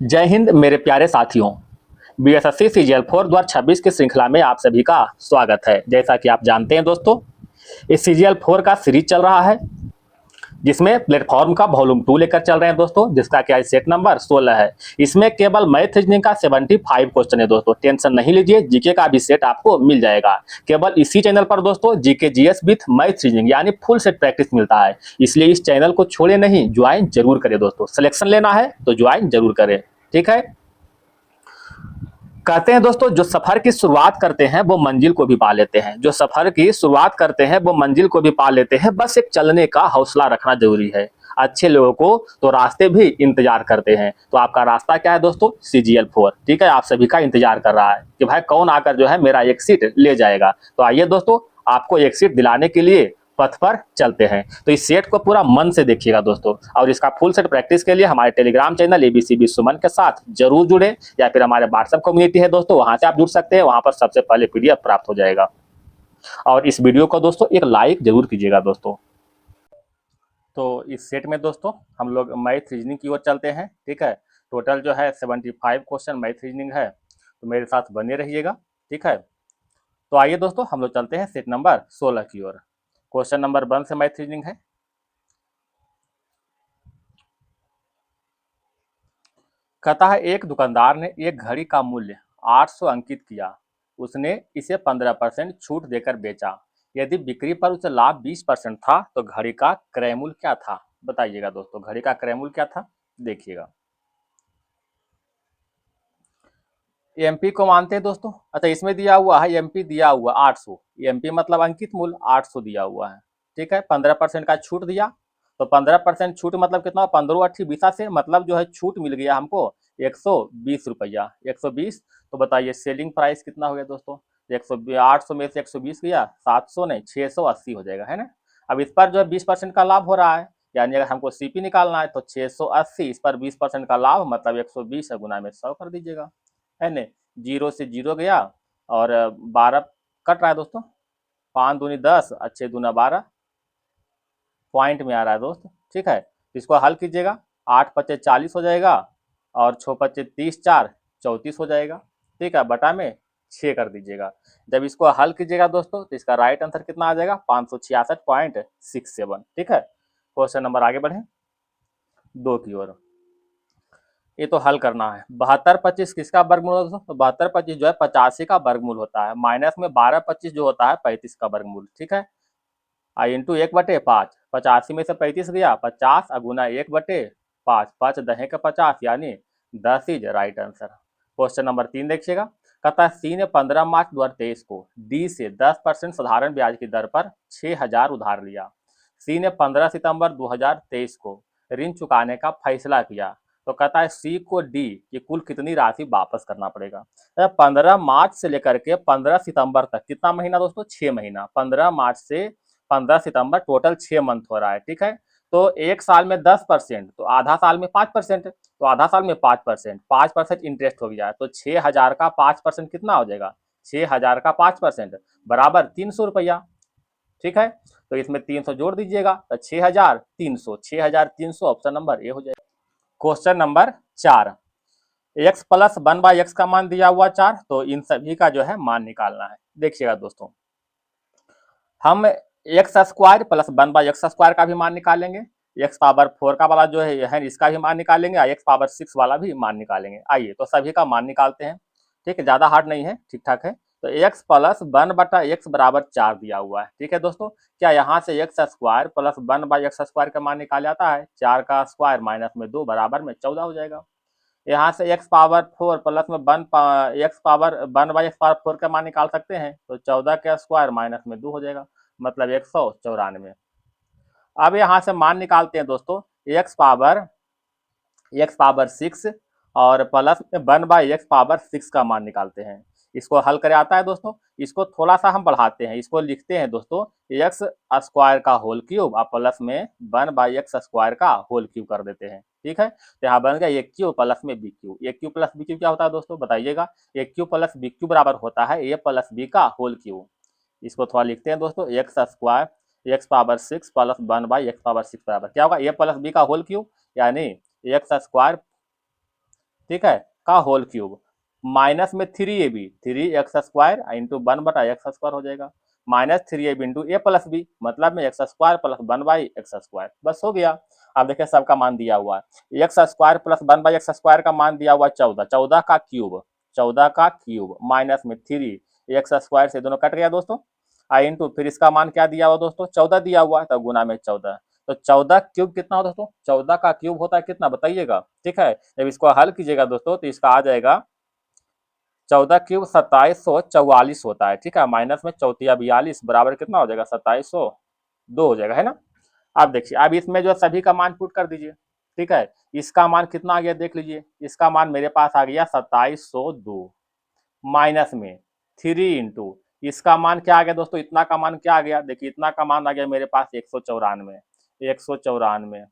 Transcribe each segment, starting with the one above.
जय हिंद मेरे प्यारे साथियों। बीएसएससी सीजीएल 4 2026 की श्रृंखला में आप सभी का स्वागत है। जैसा कि आप जानते हैं दोस्तों, इस सीजीएल 4 का सीरीज चल रहा है जिसमें प्लेटफॉर्म का वॉल्यूम 2 लेकर चल रहे हैं दोस्तों, जिसका क्या सेट नंबर 16 है। इसमें केवल मैथ रीजनिंग का 75 क्वेश्चन है दोस्तों। टेंशन नहीं लीजिए, जीके का भी सेट आपको मिल जाएगा। केवल इसी चैनल पर दोस्तों GK GS with math reasoning यानी फुल सेट प्रैक्टिस मिलता है। इसलिए इस चैनल को छोड़े नहीं, ज्वाइन जरूर करें दोस्तों। सिलेक्शन लेना है तो ज्वाइन जरूर करें, ठीक है। कहते हैं दोस्तों, जो सफर की शुरुआत करते हैं वो मंजिल को भी पा लेते हैं। जो सफर की शुरुआत करते हैं वो मंजिल को भी पा लेते हैं। बस एक चलने का हौसला रखना जरूरी है। अच्छे लोगों को तो रास्ते भी इंतजार करते हैं। तो आपका रास्ता क्या है दोस्तों? सीजीएल 4, ठीक है। आप सभी का इंतजार कर रहा है कि भाई कौन आकर जो है मेरा एक सीट ले जाएगा। तो आइए दोस्तों, आपको एक सीट दिलाने के लिए पथ पर चलते हैं। तो इस सेट को पूरा मन से देखिएगा दोस्तों, और इसका फुल सेट प्रैक्टिस के लिए हमारे टेलीग्राम चैनल एबीसीबी सुमन के साथ जरूर जुड़े, या फिर हमारे व्हाट्सएप कम्युनिटी है दोस्तों, वहां से आप जुड़ सकते हैं। वहां पर सबसे पहले पीडीएफ प्राप्त हो जाएगा। और इस वीडियो को दोस्तों एक लाइक जरूर कीजिएगा दोस्तों। तो इस सेट में दोस्तों हम लोग मैथ रीजनिंग की ओर चलते हैं, ठीक है। टोटल जो है 75 क्वेश्चन मैथ रीजनिंग है, तो मेरे साथ बने रहिएगा, ठीक है। तो आइए दोस्तों, हम लोग चलते हैं सेट नंबर 16 की ओर। क्वेश्चन नंबर 1 से मैथ रीजनिंग है। कहता है, एक दुकानदार ने एक घड़ी का मूल्य 800 अंकित किया। उसने इसे 15% छूट देकर बेचा। यदि बिक्री पर उसे लाभ 20% था तो घड़ी का क्रय मूल्य क्या था? बताइएगा दोस्तों, घड़ी का क्रय मूल्य क्या था? देखिएगा। एमपी को मानते हैं दोस्तों। अच्छा, इसमें दिया हुआ है एमपी दिया हुआ 800। एमपी मतलब अंकित मूल्य 800 दिया हुआ है, ठीक है। 15% का छूट दिया, तो 15% छूट मतलब कितना? 15 8 20 से मतलब जो है छूट मिल गया हमको 120 रुपया। 120, तो बताइए सेलिंग प्राइस कितना हो गया दोस्तों? 800 में से 120 गया, 700 नहीं 680 हो जाएगा, है ना। अब इस पर जो है 20% का लाभ हो रहा है, यानी अगर हमको सीपी निकालना है तो 680, इस पर 20% का लाभ मतलब 120 गुना में 100 कर दीजिएगा, है न। जीरो से जीरो गया और 12 कट रहा है दोस्तों। 5 दूनी 10, 6 दूना 12 पॉइंट में आ रहा है दोस्त, ठीक है। इसको हल कीजिएगा, 8 पच्चे 40 हो जाएगा और 6 पच्चे 30, 4 34 हो जाएगा, ठीक है। बटा में 6 कर दीजिएगा। जब इसको हल कीजिएगा दोस्तों तो इसका राइट आंसर कितना आ जाएगा? 566.67, ठीक है। क्वेश्चन नंबर आगे बढ़े 2 की ओर। ये तो हल करना है। 72 25 किसका वर्गमूल होता है? तो 72 25 जो है 85 का वर्गमूल होता है। माइनस में 12 25 जो होता है 35 का वर्गमूल, ठीक है। आई इंटू 1/5, 85 में से 35 गया 50 गुना 1/5, 5 दहे का 50 यानी 10 is right answer. Question number 3 देखिएगा। कहता है, सी ने 15 मार्च 2023 को डी से 10% साधारण ब्याज की दर पर 6000 उधार लिया। सी ने 15 सितंबर 2023 को ऋण चुकाने का फैसला किया। तो कहता है सी को डी की कुल कितनी राशि वापस करना पड़ेगा? 15 मार्च से लेकर के 15 सितंबर तक कितना महीना दोस्तों? 6 महीना। 15 मार्च से 15 सितंबर टोटल 6 मंथ हो रहा है, ठीक है। तो एक साल में 10%, तो आधा साल में 5%, तो आधा साल में 5%, 5% इंटरेस्ट हो गया। तो 6000 का 5% कितना हो जाएगा? 6000 का 5% बराबर 300 रुपया, ठीक है। तो इसमें 300 जोड़ दीजिएगा तो 6300, 6300 ऑप्शन नंबर ए हो जाएगा। Question number 4, x plus 1/x का मान दिया हुआ 4, तो इन सभी का जो है मान निकालना है। देखिएगा दोस्तों, हम x square plus 1/x square का भी मान निकालेंगे, एक्स पावर 4 का वाला जो है इसका भी मान निकालेंगे, और एक्स पावर 6 वाला भी मान निकालेंगे। आइए तो सभी का मान निकालते हैं, ठीक है। ज़्यादा हार्ड नहीं है, ठीक ठाक है। तो x प्लस 1/x बराबर 4 दिया हुआ है, ठीक है दोस्तों। क्या यहाँ से x square plus 1/x square का मान निकाल जाता है? 4 का स्क्वायर माइनस में 2 बराबर में 14 हो जाएगा। यहाँ से x पावर 4 प्लस में एक्स पावर 1/x पावर 4 का मान निकाल सकते हैं, तो 14 का स्क्वायर माइनस में 2 हो जाएगा, मतलब 194। अब यहाँ से मान निकालते हैं दोस्तों x पावर 6 और प्लस में 1/x पावर 6 का मान निकालते हैं। इसको हल करे आता है दोस्तों। इसको थोड़ा सा हम बढ़ाते हैं, इसको लिखते हैं दोस्तों एक्स स्क्वायर का होल क्यूब और प्लस में 1/x स्क्वायर का होल क्यूब कर देते हैं, ठीक है। तो यहाँ बन गया ए क्यू प्लस में बी क्यू। ए क्यू प्लस बी क्यू क्या होता है दोस्तों? बताइएगा। ए क्यू प्लस बी क्यू बराबर होता है ए प्लस बी का होल क्यूब। इसको थोड़ा लिखते हैं दोस्तों, x square x power 6 plus 1/x power 6 बराबर क्या होगा? ए प्लस बी का होल क्यूब, यानी एक्स स्क्वायर ठीक है, का होल क्यूब, माइनस में 3ab 3x² इंटू 1/x² हो जाएगा, -3ab into a plus B, मतलब में x² प्लस 1/x², बस हो गया। अब देखिए सबका मान दिया हुआ है, x² प्लस 1/x² का मान दिया हुआ है 14, 14 का क्यूब, 14 का क्यूब माइनस में 3 x² से दोनों कट गया दोस्तों, इंटू फिर इसका मान क्या दिया हुआ दोस्तों, 14 दिया हुआ है, तो गुना में 14, तो 14 क्यूब कितना होता है दोस्तों, 14 का क्यूब होता है कितना बताइएगा, ठीक है। जब इसको हल कीजिएगा दोस्तों तो इसका आ जाएगा 14 क्यूब 2744 होता है, ठीक है, माइनस में 44 बराबर कितना हो जाएगा 2702 हो जाएगा, है ना। अब देखिए, अब इसमें जो सभी का मान पुट कर दीजिए, ठीक है, इसका मान कितना आ गया देख लीजिए, इसका मान मेरे पास आ गया 2702 माइनस में 3 इंटू इसका मान क्या आ गया दोस्तों, इतना का मान क्या आ गया, देखिए इतना का मान आ गया मेरे पास 194, 194,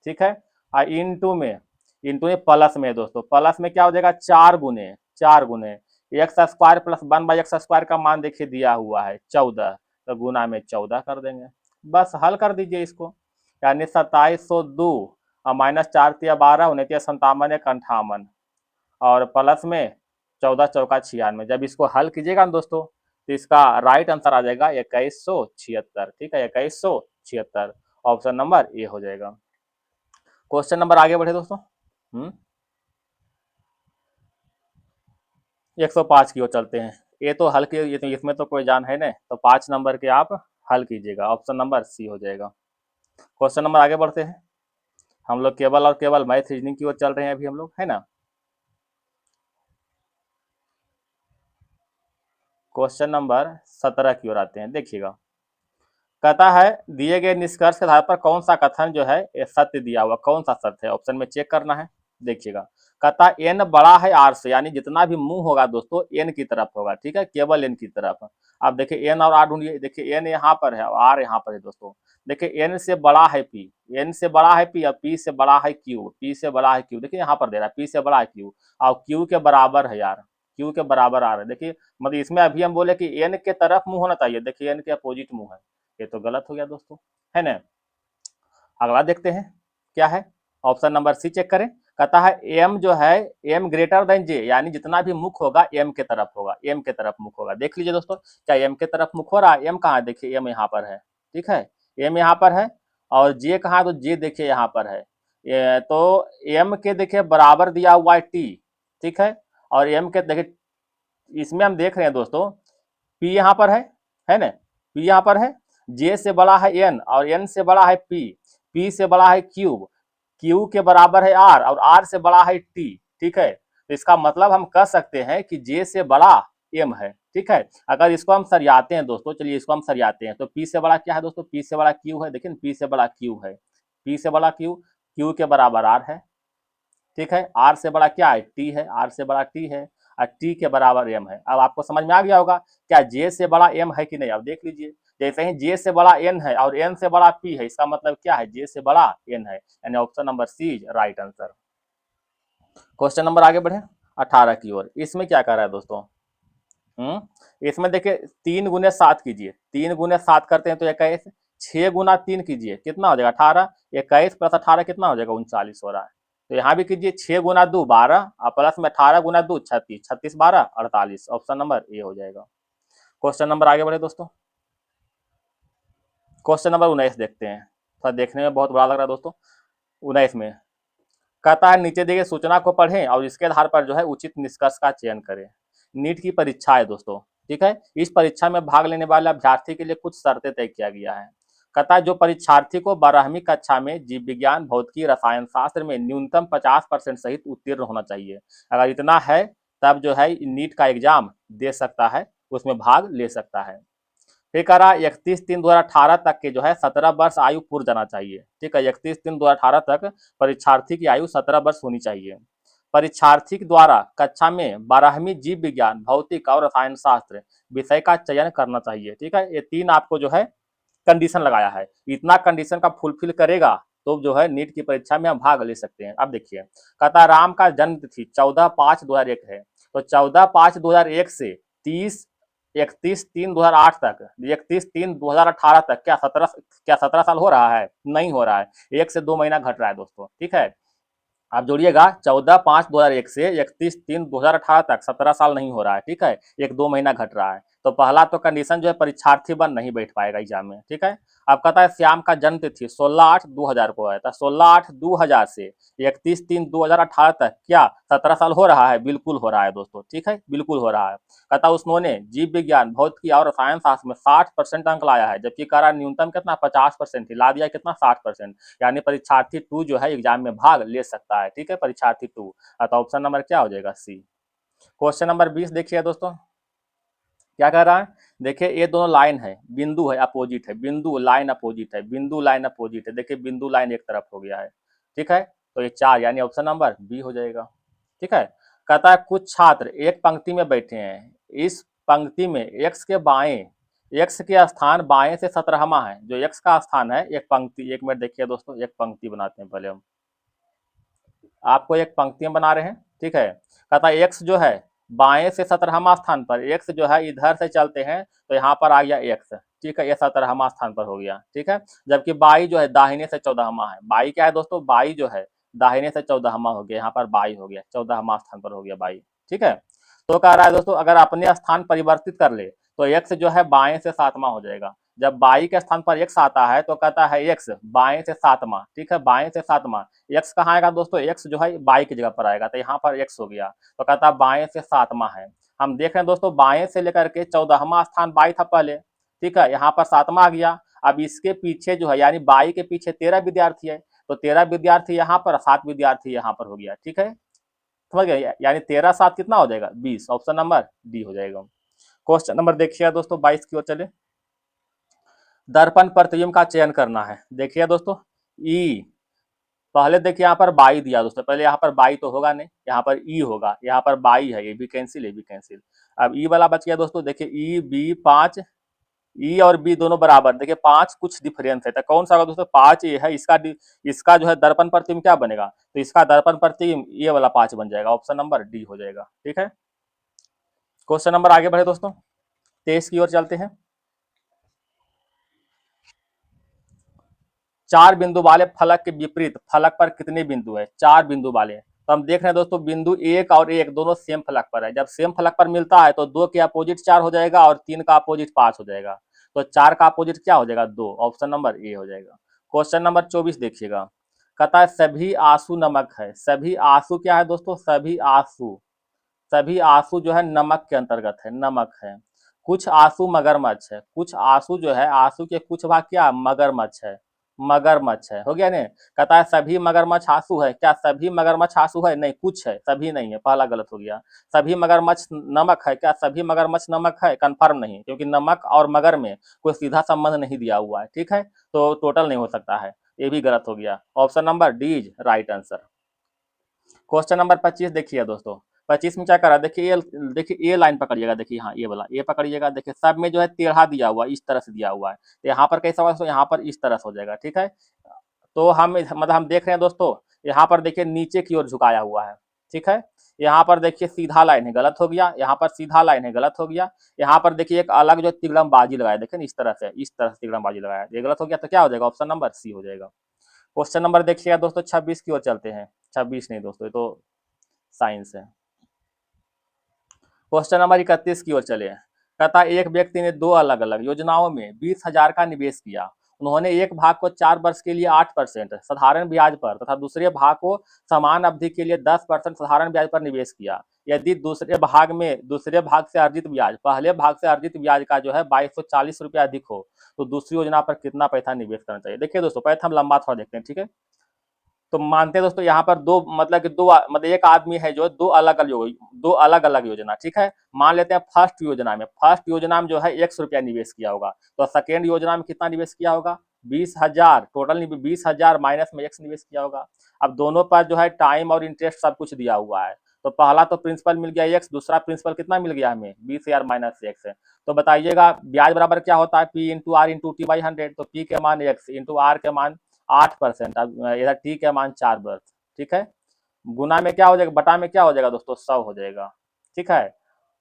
ठीक है, और इंटू में प्लस में दोस्तों, प्लस में क्या हो जाएगा 4 गुने x² प्लस 1/x² का मान देखिए दिया हुआ है 14, तो गुना में 14 कर देंगे, बस हल कर दीजिए इसको, यानी 2702 और माइनस 4 × 12 57 × 58 और प्लस में 14 चौका 96, जब इसको हल कीजिएगा ना दोस्तों तो इसका राइट आंसर आ जाएगा 2176, ठीक है, 2176, ऑप्शन नंबर ए हो जाएगा। क्वेश्चन नंबर आगे बढ़े दोस्तों, 105 की ओर चलते हैं, ये तो हल के, ये तो इसमें तो कोई जान है नहीं, तो 5 नंबर के आप हल कीजिएगा, ऑप्शन नंबर सी हो जाएगा। क्वेश्चन नंबर आगे बढ़ते हैं, हम लोग केवल और केवल मैथ रीजनिंग की ओर चल रहे हैं अभी हम लोग, है ना। क्वेश्चन नंबर 17 की ओर आते हैं, देखिएगा, कहता है दिए गए निष्कर्ष के आधार पर कौन सा कथन जो है ये सत्य दिया हुआ, कौन सा सत्य है, ऑप्शन में चेक करना है, देखिएगा, कहता एन बड़ा है आर से, यानी जितना भी मुंह होगा दोस्तों एन की तरफ होगा, ठीक है, केवल एन की तरफ। अब देखिए एन और आर ढूंढिए, देखिए एन यहाँ पर है और आर यहाँ पर है दोस्तों, देखिए एन से बड़ा है पी, एन से बड़ा है पी और पी से बड़ा है क्यू, पी से बड़ा है क्यू, देखिए यहाँ पर दे रहा है पी से बड़ा है क्यू और क्यू के बराबर है यार, क्यू के बराबर आर है, देखिए मतलब इसमें अभी हम बोले कि एन के तरफ मुंह होना चाहिए, देखिए एन के अपोजिट मुंह है, ये तो गलत हो गया दोस्तों, है ना। अगला देखते हैं क्या है, ऑप्शन नंबर सी चेक करें, कहता है एम जो है एम ग्रेटर देन जे, यानी जितना भी मुख होगा एम के तरफ होगा, एम के तरफ मुख होगा, देख लीजिए दोस्तों क्या एम के तरफ मुख हो रहा है, एम कहाँ है, देखिए एम यहाँ पर है, ठीक है, एम यहाँ पर है और जे कहाँ, तो जे देखिए यहाँ पर है, तो एम के देखिए बराबर दिया हुआ है टी, ठीक है, और एम के देखिए इसमें हम देख रहे हैं दोस्तों पी यहाँ पर है ना, पी यहाँ पर है, जे से बड़ा है एन और एन से बड़ा है पी, पी से बड़ा है क्यूब, क्यू के बराबर है आर और आर से बड़ा है टी, ठीक है, तो इसका मतलब हम कह सकते हैं कि जे से बड़ा एम है, ठीक है। अगर इसको हम सरियाते हैं दोस्तों, चलिए इसको हम सरियाते हैं, तो पी से बड़ा क्या है दोस्तों, पी से बड़ा क्यू है, देखिए पी से बड़ा क्यू है, पी से बड़ा क्यू, क्यू के बराबर आर है, ठीक है, आर से बड़ा क्या है टी है, आर से बड़ा टी है और टी के बराबर एम है। अब आपको समझ में आ गया होगा क्या जे से बड़ा एम है कि नहीं, अब देख लीजिए, जैसे ही जे से बड़ा एन है और एन से बड़ा पी है, इसका मतलब क्या है जे से बड़ा एन है, यानी option number C is right answer. Question number आगे बढ़े 18 की ओर, इसमें क्या कर रहा है दोस्तों, इसमें देखिए 3 × 7 कीजिए, 3 × 7 करते हैं तो 21, 6 × 3 कीजिए कितना हो जाएगा 18, 21 प्लस 18 कितना हो जाएगा 39 हो रहा है, तो यहाँ भी कीजिए 6 × 2 12 और प्लस में 18 × 2 36, 36 12 48, ऑप्शन नंबर ए हो जाएगा। क्वेश्चन नंबर आगे बढ़े दोस्तों, क्वेश्चन नंबर 19 देखते हैं, थोड़ा देखने में बहुत बड़ा लग रहा है दोस्तों। 19 में कहता है नीचे दी गई सूचना को पढ़ें और इसके आधार पर जो है उचित निष्कर्ष का चयन करें। नीट की परीक्षा है दोस्तों, ठीक है, इस परीक्षा में भाग लेने वाले अभ्यर्थी के लिए कुछ शर्तें तय किया गया है। कहता है जो परीक्षार्थी को 12वीं कक्षा में जीव विज्ञान भौतिकी रसायन शास्त्र में न्यूनतम 50% सहित उत्तीर्ण होना चाहिए, अगर इतना है तब जो है नीट का एग्जाम दे सकता है, उसमें भाग ले सकता है। फिर कह रहा 31/3/2018 तक के जो है 17 वर्ष आयु पूर्ण जाना चाहिए, ठीक है, 31/3/2018 तक परीक्षार्थी की आयु 17 वर्ष होनी चाहिए। परीक्षार्थी द्वारा कक्षा में 12वीं जीव विज्ञान भौतिक और रसायन शास्त्र विषय का चयन करना चाहिए, ठीक है, ये 3 आपको जो है कंडीशन लगाया है, इतना कंडीशन का फुलफिल करेगा तो जो है नीट की परीक्षा में हम भाग ले सकते हैं। अब देखिए कहता राम का जन्म तिथि 14/5/2001 है, तो 14/5/2001 से 31/3/2008 तक, 31/3/2018 तक क्या 17 साल हो रहा है, नहीं हो रहा है, 1 से 2 महीना घट रहा है दोस्तों, ठीक है। आप जोड़िएगा 14/5/2001 से 31/3/2018 तक 17 साल नहीं हो रहा है, ठीक है, 1-2 महीना घट रहा है। तो पहला तो कंडीशन जो है परीक्षार्थी बन नहीं बैठ पाएगा एग्जाम में, ठीक है। अब कहता है श्याम का जन्म तिथि 16/8/2000 को है, तो 16/8/2000 से 31/3/2018 तक क्या 17 साल हो रहा है? बिल्कुल हो रहा है दोस्तों, ठीक है, बिल्कुल हो रहा है। कहता उन्होंने जीव विज्ञान, भौतिकी और रसायन शास्त्र में 60% अंक लाया है, जबकि कह रहा न्यूनतम कितना 50% थी, ला दिया कितना 60%, यानी परीक्षार्थी 2 जो है एग्जाम में भाग ले सकता है, ठीक है, परीक्षार्थी 2। तो ऑप्शन नंबर क्या हो जाएगा? सी। क्वेश्चन नंबर 20 देखिए दोस्तों, क्या कह रहा है? देखिए ये दोनों लाइन है, बिंदु है अपोजिट है, बिंदु लाइन अपोजिट है, बिंदु लाइन अपोजिट है, देखिए बिंदु लाइन एक तरफ हो गया है, ठीक है। तो ये 4 यानी ऑप्शन नंबर बी हो जाएगा, ठीक है। कहता है कुछ छात्र एक पंक्ति में बैठे हैं, इस पंक्ति में एक्स के बाएं, एक्स के स्थान बाएं से 17वां है, जो एक्स का स्थान है एक पंक्ति, एक मिनट देखिए दोस्तों, एक पंक्ति बनाते हैं पहले हम, आपको एक पंक्तियां बना रहे हैं, ठीक है। कहता है एक्स जो है बाएं से 17वां स्थान पर, एक्स जो है इधर से चलते हैं तो यहाँ पर आ गया एक्स, ठीक है, ये 17वां स्थान पर हो गया, ठीक है। जबकि बाई जो है दाहिने से 14वां है, बाई क्या है दोस्तों? बाई जो है दाहिने से 14वां हो गया, यहाँ पर बाई हो गया, 14वां स्थान पर हो गया बाई, ठीक है। तो कह रहा है दोस्तों अगर अपने स्थान परिवर्तित कर ले तो एक्स जो है बाएं से 7वां हो जाएगा। जब बाई के स्थान पर एक्स आता है तो कहता है एक्स बाएं से 7वां, ठीक है, बाएं से 7वां। एक्स कहाँ आएगा दोस्तों? एक्स जो है बाई की जगह पर आएगा, तो यहाँ पर एक्स हो गया, तो कहता है बाएं से 7वां है। हम देख रहे हैं दोस्तों बाएं से लेकर के 14वां स्थान बाई था पहले, ठीक है, यहाँ पर 7वां आ गया। अब इसके पीछे जो है यानी बाई के पीछे 13 विद्यार्थी है, तो 13 विद्यार्थी यहाँ पर, 7 विद्यार्थी यहाँ पर हो गया, ठीक है, समझ गए, यानी 13 7 कितना हो जाएगा? 20, ऑप्शन नंबर डी हो जाएगा। क्वेश्चन नंबर देखिए दोस्तों 22 की ओर चले। दर्पण प्रतिबिंब का चयन करना है, देखिए दोस्तों ई, पहले देखिए यहाँ पर बाई दिया दोस्तों, पहले यहाँ पर बाई तो होगा नहीं, यहाँ पर ई होगा, यहाँ पर बाई है, ये भी कैंसिल, ये भी कैंसिल। अब ई वाला बच गया दोस्तों, देखिए ई बी 5, ई और बी दोनों बराबर, देखिए 5 कुछ डिफरेंस है, तो कौन सा होगा दोस्तों? 5 ये है, इसका जो है दर्पण प्रतिबिंब क्या बनेगा? तो इसका दर्पण प्रतिबिंब ये वाला 5 बन जाएगा, ऑप्शन नंबर डी हो जाएगा, ठीक है। क्वेश्चन नंबर आगे बढ़े दोस्तों, 23 की ओर चलते हैं। 4 बिंदु वाले फलक के विपरीत फलक पर कितने बिंदु है? 4 बिंदु वाले, तो हम देख रहे हैं दोस्तों बिंदु 1 और 1 दोनों सेम फलक पर है, जब सेम फलक पर मिलता है तो 2 के अपोजिट 4 हो जाएगा और 3 का अपोजिट 5 हो जाएगा, तो 4 का अपोजिट क्या हो जाएगा? 2, ऑप्शन नंबर ए हो जाएगा। क्वेश्चन नंबर 24 देखिएगा, कहता है सभी आंसू नमक है, सभी आंसू क्या है दोस्तों? सभी आंसू, सभी आंसू जो है नमक के अंतर्गत है, नमक है। कुछ आंसू मगरमच्छ है, कुछ आंसू जो है, आंसू के कुछ भाग क्या मगरमच्छ है, मगरमच्छ है, हो गया नहीं। कहता है सभी मगरमच्छ आंसू है, क्या सभी मगरमच्छ आंसू है? नहीं, कुछ है, सभी नहीं है, पहला गलत हो गया। सभी मगरमच्छ नमक है, क्या सभी मगरमच्छ नमक है? कंफर्म नहीं, क्योंकि नमक और मगर में कोई सीधा संबंध नहीं दिया हुआ है, ठीक है, तो टोटल नहीं हो सकता है, ये भी गलत हो गया, option number D is right answer. Question number 25 देखिए दोस्तों, 25 में क्या करा, देखिए ये, देखिए ये लाइन पकड़िएगा, देखिए हाँ ये वाला, ये पकड़िएगा, देखिए सब में जो है टेढ़ा दिया हुआ, इस तरह से दिया हुआ है, तो यहाँ पर कैसा होगा? तो यहाँ पर इस तरह से हो जाएगा, ठीक है। तो हम मतलब हम देख रहे हैं दोस्तों, यहाँ पर देखिए नीचे की ओर झुकाया हुआ है, ठीक है। यहाँ पर देखिए सीधा लाइन है, गलत हो गया, यहाँ पर सीधा लाइन है, गलत हो गया। यहाँ पर देखिए एक अलग जो तिगड़मबाजी लगाया, देखिए इस तरह से, इस तरह से तिगड़मबाजी लगाया, ये गलत हो गया, तो क्या हो जाएगा? ऑप्शन नंबर सी हो जाएगा। क्वेश्चन नंबर देखिएगा दोस्तों 26 की ओर चलते हैं, 26 नहीं दोस्तों, ये तो साइंस है। क्वेश्चन नंबर 31 की ओर चले, कहता है एक व्यक्ति ने 2 अलग अलग योजनाओं में 20,000 का निवेश किया, उन्होंने एक भाग को 4 वर्ष के लिए 8% साधारण ब्याज पर तथा दूसरे भाग को समान अवधि के लिए 10% साधारण ब्याज पर निवेश किया। यदि दूसरे भाग से अर्जित ब्याज पहले भाग से अर्जित ब्याज का जो है 2240 रुपया अधिक हो तो दूसरी योजना पर कितना पैसा निवेश करना चाहिए? देखिए दोस्तों पहले हम लंबा थोड़ा देखते हैं, ठीक है। तो मानते हैं दोस्तों यहाँ पर दो मतलब कि दो मतलब एक आदमी है जो दो अलग अलग योजना, ठीक है। मान लेते हैं फर्स्ट योजना में जो है 100 रुपया निवेश किया होगा, तो सेकेंड योजना में कितना निवेश किया होगा? 20,000, टोटल 20,000 माइनस में एक्स निवेश किया होगा। अब दोनों पर जो है टाइम और इंटरेस्ट सब कुछ दिया हुआ है, तो पहला तो प्रिंसिपल मिल गया एक्स, दूसरा प्रिंसिपल कितना मिल गया हमें? 20,000 माइनस एक्स है। तो बताइएगा ब्याज बराबर क्या होता है? P into R into T by 100, तो पी के मान एक्स इंटू आर के मान 8%, अब इधर टी के मान 4 वर्ष, ठीक है। गुना में क्या हो जाएगा? बटा में क्या हो जाएगा दोस्तों? 100 हो जाएगा, ठीक है।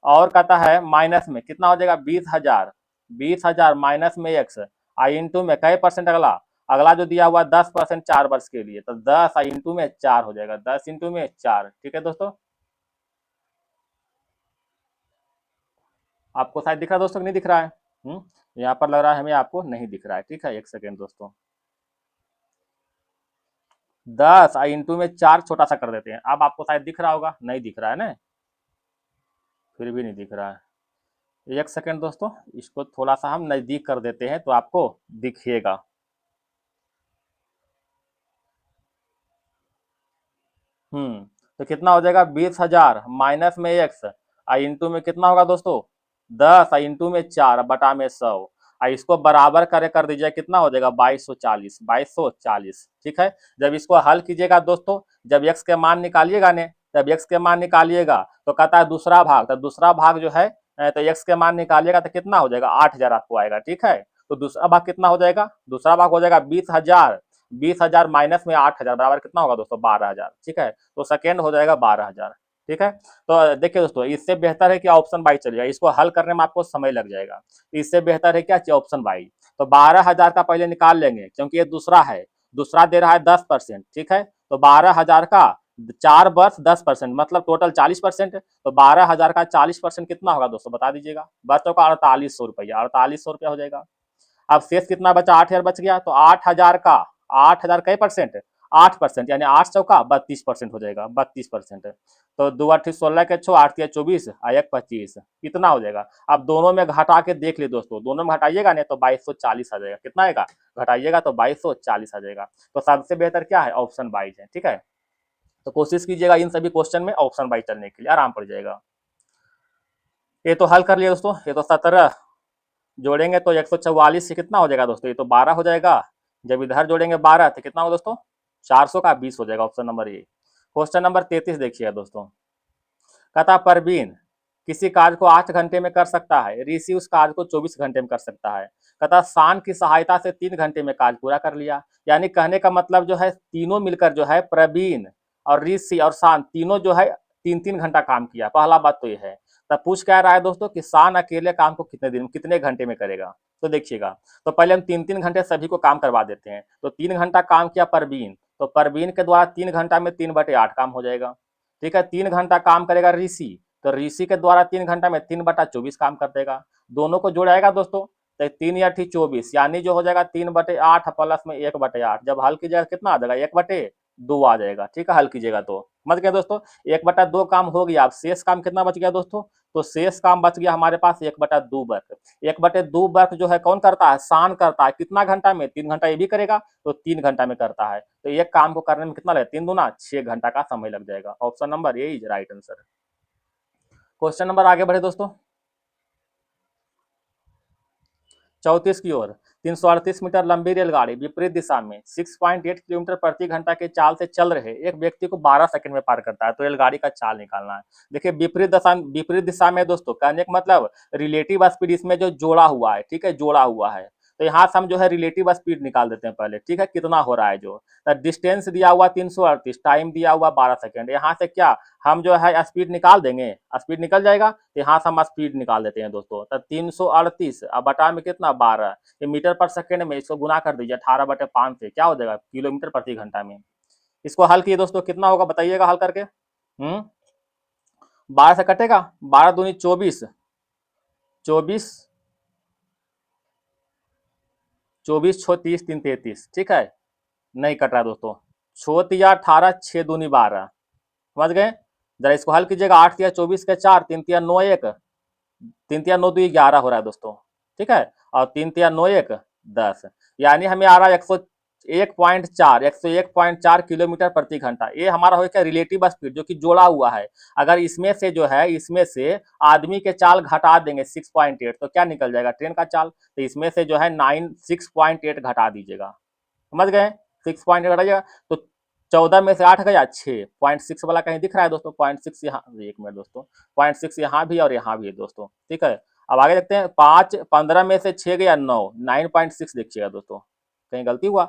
और कहता है माइनस में कितना हो जाएगा? 20,000, 20,000 माइनस में एक्स, आई इंटू में कई परसेंट अगला अगला जो दिया हुआ 10% 4 वर्ष के लिए, तो 10 इंटू में 4 हो जाएगा, 10 इंटू में 4। ठीक है दोस्तों, आपको शायद दिख रहा है दोस्तों कि नहीं दिख रहा है? यहाँ पर लग रहा है हमें आपको नहीं दिख रहा है। ठीक है, एक सेकेंड दोस्तों, 10 इंटू में 4 छोटा सा कर देते हैं। अब आपको शायद दिख रहा होगा, नहीं दिख रहा है ना, फिर भी नहीं दिख रहा है। एक सेकेंड दोस्तों, इसको थोड़ा सा हम नजदीक कर देते हैं तो आपको दिखेगा। तो कितना हो जाएगा, 20,000 माइनस में एक्स इंटू में कितना होगा दोस्तों, 10 इंटू में 4 बटा में 100। इसको बराबर करे कर दीजिए, कितना हो जाएगा, 2240, 2240। ठीक है, जब इसको हल कीजिएगा दोस्तों, जब एक्स के मान निकालिएगा ने, जब एक्स के मान निकालिएगा तो कहता है दूसरा भाग, तो दूसरा भाग जो है तो एक्स के मान निकालिएगा तो कितना हो जाएगा, 8,000 आपको आएगा। ठीक है, तो दूसरा भाग कितना हो जाएगा, दूसरा भाग हो जाएगा 20,000, 20,000 माइनस में 8,000 बराबर कितना होगा दोस्तों, 12,000। ठीक है, तो सेकेंड हो जाएगा 12,000। ठीक है, तो देखिए दोस्तों, इससे बेहतर है कि ऑप्शन बाई चलिएगा, इसको हल करने में आपको समय लग जाएगा। इससे बेहतर है क्या, ऑप्शन बाई। तो 12,000 का पहले निकाल लेंगे, क्योंकि ये दूसरा है, दूसरा दे रहा है 10%। ठीक है, तो 12,000 का 4 वर्ष 10%, मतलब टोटल 40%। तो 12,000 का 40% कितना होगा दोस्तों, बता दीजिएगा। बच होगा 4800 रुपया, 4800 रुपया हो जाएगा। अब शेष कितना बचा, 8,000 बच गया, तो 8,000 का 8,000 कई परसेंट, 8%, यानी 800 का 32% हो जाएगा, 32%। तो 2 8 16 के 6, 8 या 24 1 25, कितना हो जाएगा। अब दोनों में घटा के देख लिए दोस्तों, दोनों में घटाइएगा नहीं तो 2240 आ जाएगा। कितना आएगा, घटाइएगा तो 2240 आ जाएगा। तो सबसे बेहतर क्या है, ऑप्शन बाई है। ठीक है, तो कोशिश कीजिएगा इन सभी क्वेश्चन में ऑप्शन बाई चलने के लिए, आराम पड़ जाएगा। ये तो हल कर लिया दोस्तों, ये तो 17 जोड़ेंगे तो 144 से कितना हो जाएगा दोस्तों, ये तो 12 हो जाएगा। जब इधर जोड़ेंगे 12 तो कितना होगा दोस्तों, 400 का 20 हो जाएगा, option number A. Question number 33 देखिए दोस्तों, कहता परवीन किसी कार्य को 8 घंटे में कर सकता है, ऋषि उस कार्य को 24 घंटे में कर सकता है। कहता शान की सहायता से 3 घंटे में कार्य पूरा कर लिया। यानी कहने का मतलब जो है, तीनों मिलकर जो है, प्रवीण और ऋषि और शान तीनों जो है 3-3 घंटा काम किया। पहला बात तो ये है। तब पूछ क्या रहा है दोस्तों कि शान अकेले काम को कितने दिन कितने घंटे में करेगा। तो देखिएगा, तो पहले हम 3-3 घंटे सभी को काम करवा देते हैं। तो 3 घंटा काम किया परवीन, तो परवीन के द्वारा 3 घंटा में 3/8 काम हो जाएगा। ठीक है, 3 घंटा काम करेगा ऋषि, तो ऋषि के द्वारा 3 घंटा में 3/24 काम कर देगा। दोनों को जोड़ाएगा दोस्तों, तो 3 या 24, यानी जो हो जाएगा 3/8 प्लस में 1/8। जब हल कीजिएगा कितना आ जाएगा, 1/2 आ जाएगा। ठीक है, हल कीजिएगा तो समझ गए दोस्तों, 1/2 काम हो गया। अब शेष काम कितना बच गया दोस्तों, तो शेष काम बच गया हमारे पास 1/2 वर्क। 1/2 वर्क जो है कौन करता है, शान करता है। कितना घंटा में, 3 घंटा ये भी करेगा, तो 3 घंटा में करता है। तो एक काम को करने में कितना लगेगा, 3 दूना 6 घंटा का समय लग जाएगा। Option number A is right answer. Question number आगे बढ़े दोस्तों, 34 की ओर। 338 मीटर लंबी रेलगाड़ी विपरीत दिशा में 6.8 किलोमीटर प्रति घंटा के चाल से चल रहे एक व्यक्ति को 12 सेकंड में पार करता है। तो रेलगाड़ी का चाल निकालना है। देखिए विपरीत दिशा में दोस्तों, कहने का मतलब रिलेटिव स्पीड इसमें जो जोड़ा हुआ है। ठीक है, जोड़ा हुआ है, तो यहाँ से हम जो है रिलेटिव स्पीड निकाल देते हैं पहले। ठीक है, कितना हो रहा है जो, तो डिस्टेंस दिया हुआ 338, टाइम दिया हुआ 12 सेकंड। यहाँ से क्या हम जो है स्पीड निकाल देंगे, स्पीड निकल जाएगा, तो यहाँ से हम स्पीड निकाल देते हैं दोस्तों। तो 338 अब बटा में कितना 12, ये मीटर पर सेकंड में, इसको गुना कर दीजिए 18/5 से, क्या हो जाएगा, किलोमीटर प्रति घंटा में। इसको हल किए दोस्तों, कितना होगा बताइएगा हल करके। 12 से कटेगा, 12 दूनी 24, 24 24 6 30 3 33। ठीक है, नहीं कट रहा दोस्तों, 6 18 6 दूनी 12, समझ गए। जरा इसको हल कीजिएगा, 8 या 24 के 4, 3 या 9 1, 3 या 9 2 11 हो रहा है दोस्तों। ठीक है, और 3 या 9 1 10, यानी हमें आ रहा है 101.4 किलोमीटर प्रति घंटा। ये हमारा हो क्या, रिलेटिव स्पीड जो कि जोड़ा हुआ है। अगर इसमें से जो है, इसमें से आदमी के चाल घटा देंगे 6.8, तो क्या निकल जाएगा, ट्रेन का चाल। तो इसमें से जो है 6.8 घटा दीजिएगा, समझ गए। 6.8 घटाइएगा तो 14 में से 8 गया 6.6 वाला कहीं दिख रहा है दोस्तों, 0.6 यहाँ, एक मिनट दोस्तों, 0.6 यहाँ भी और यहाँ भी है दोस्तों। ठीक है, अब आगे देखते हैं, 15 में से 6 गया 9, 9.6 देखिएगा दोस्तों, कहीं गलती हुआ,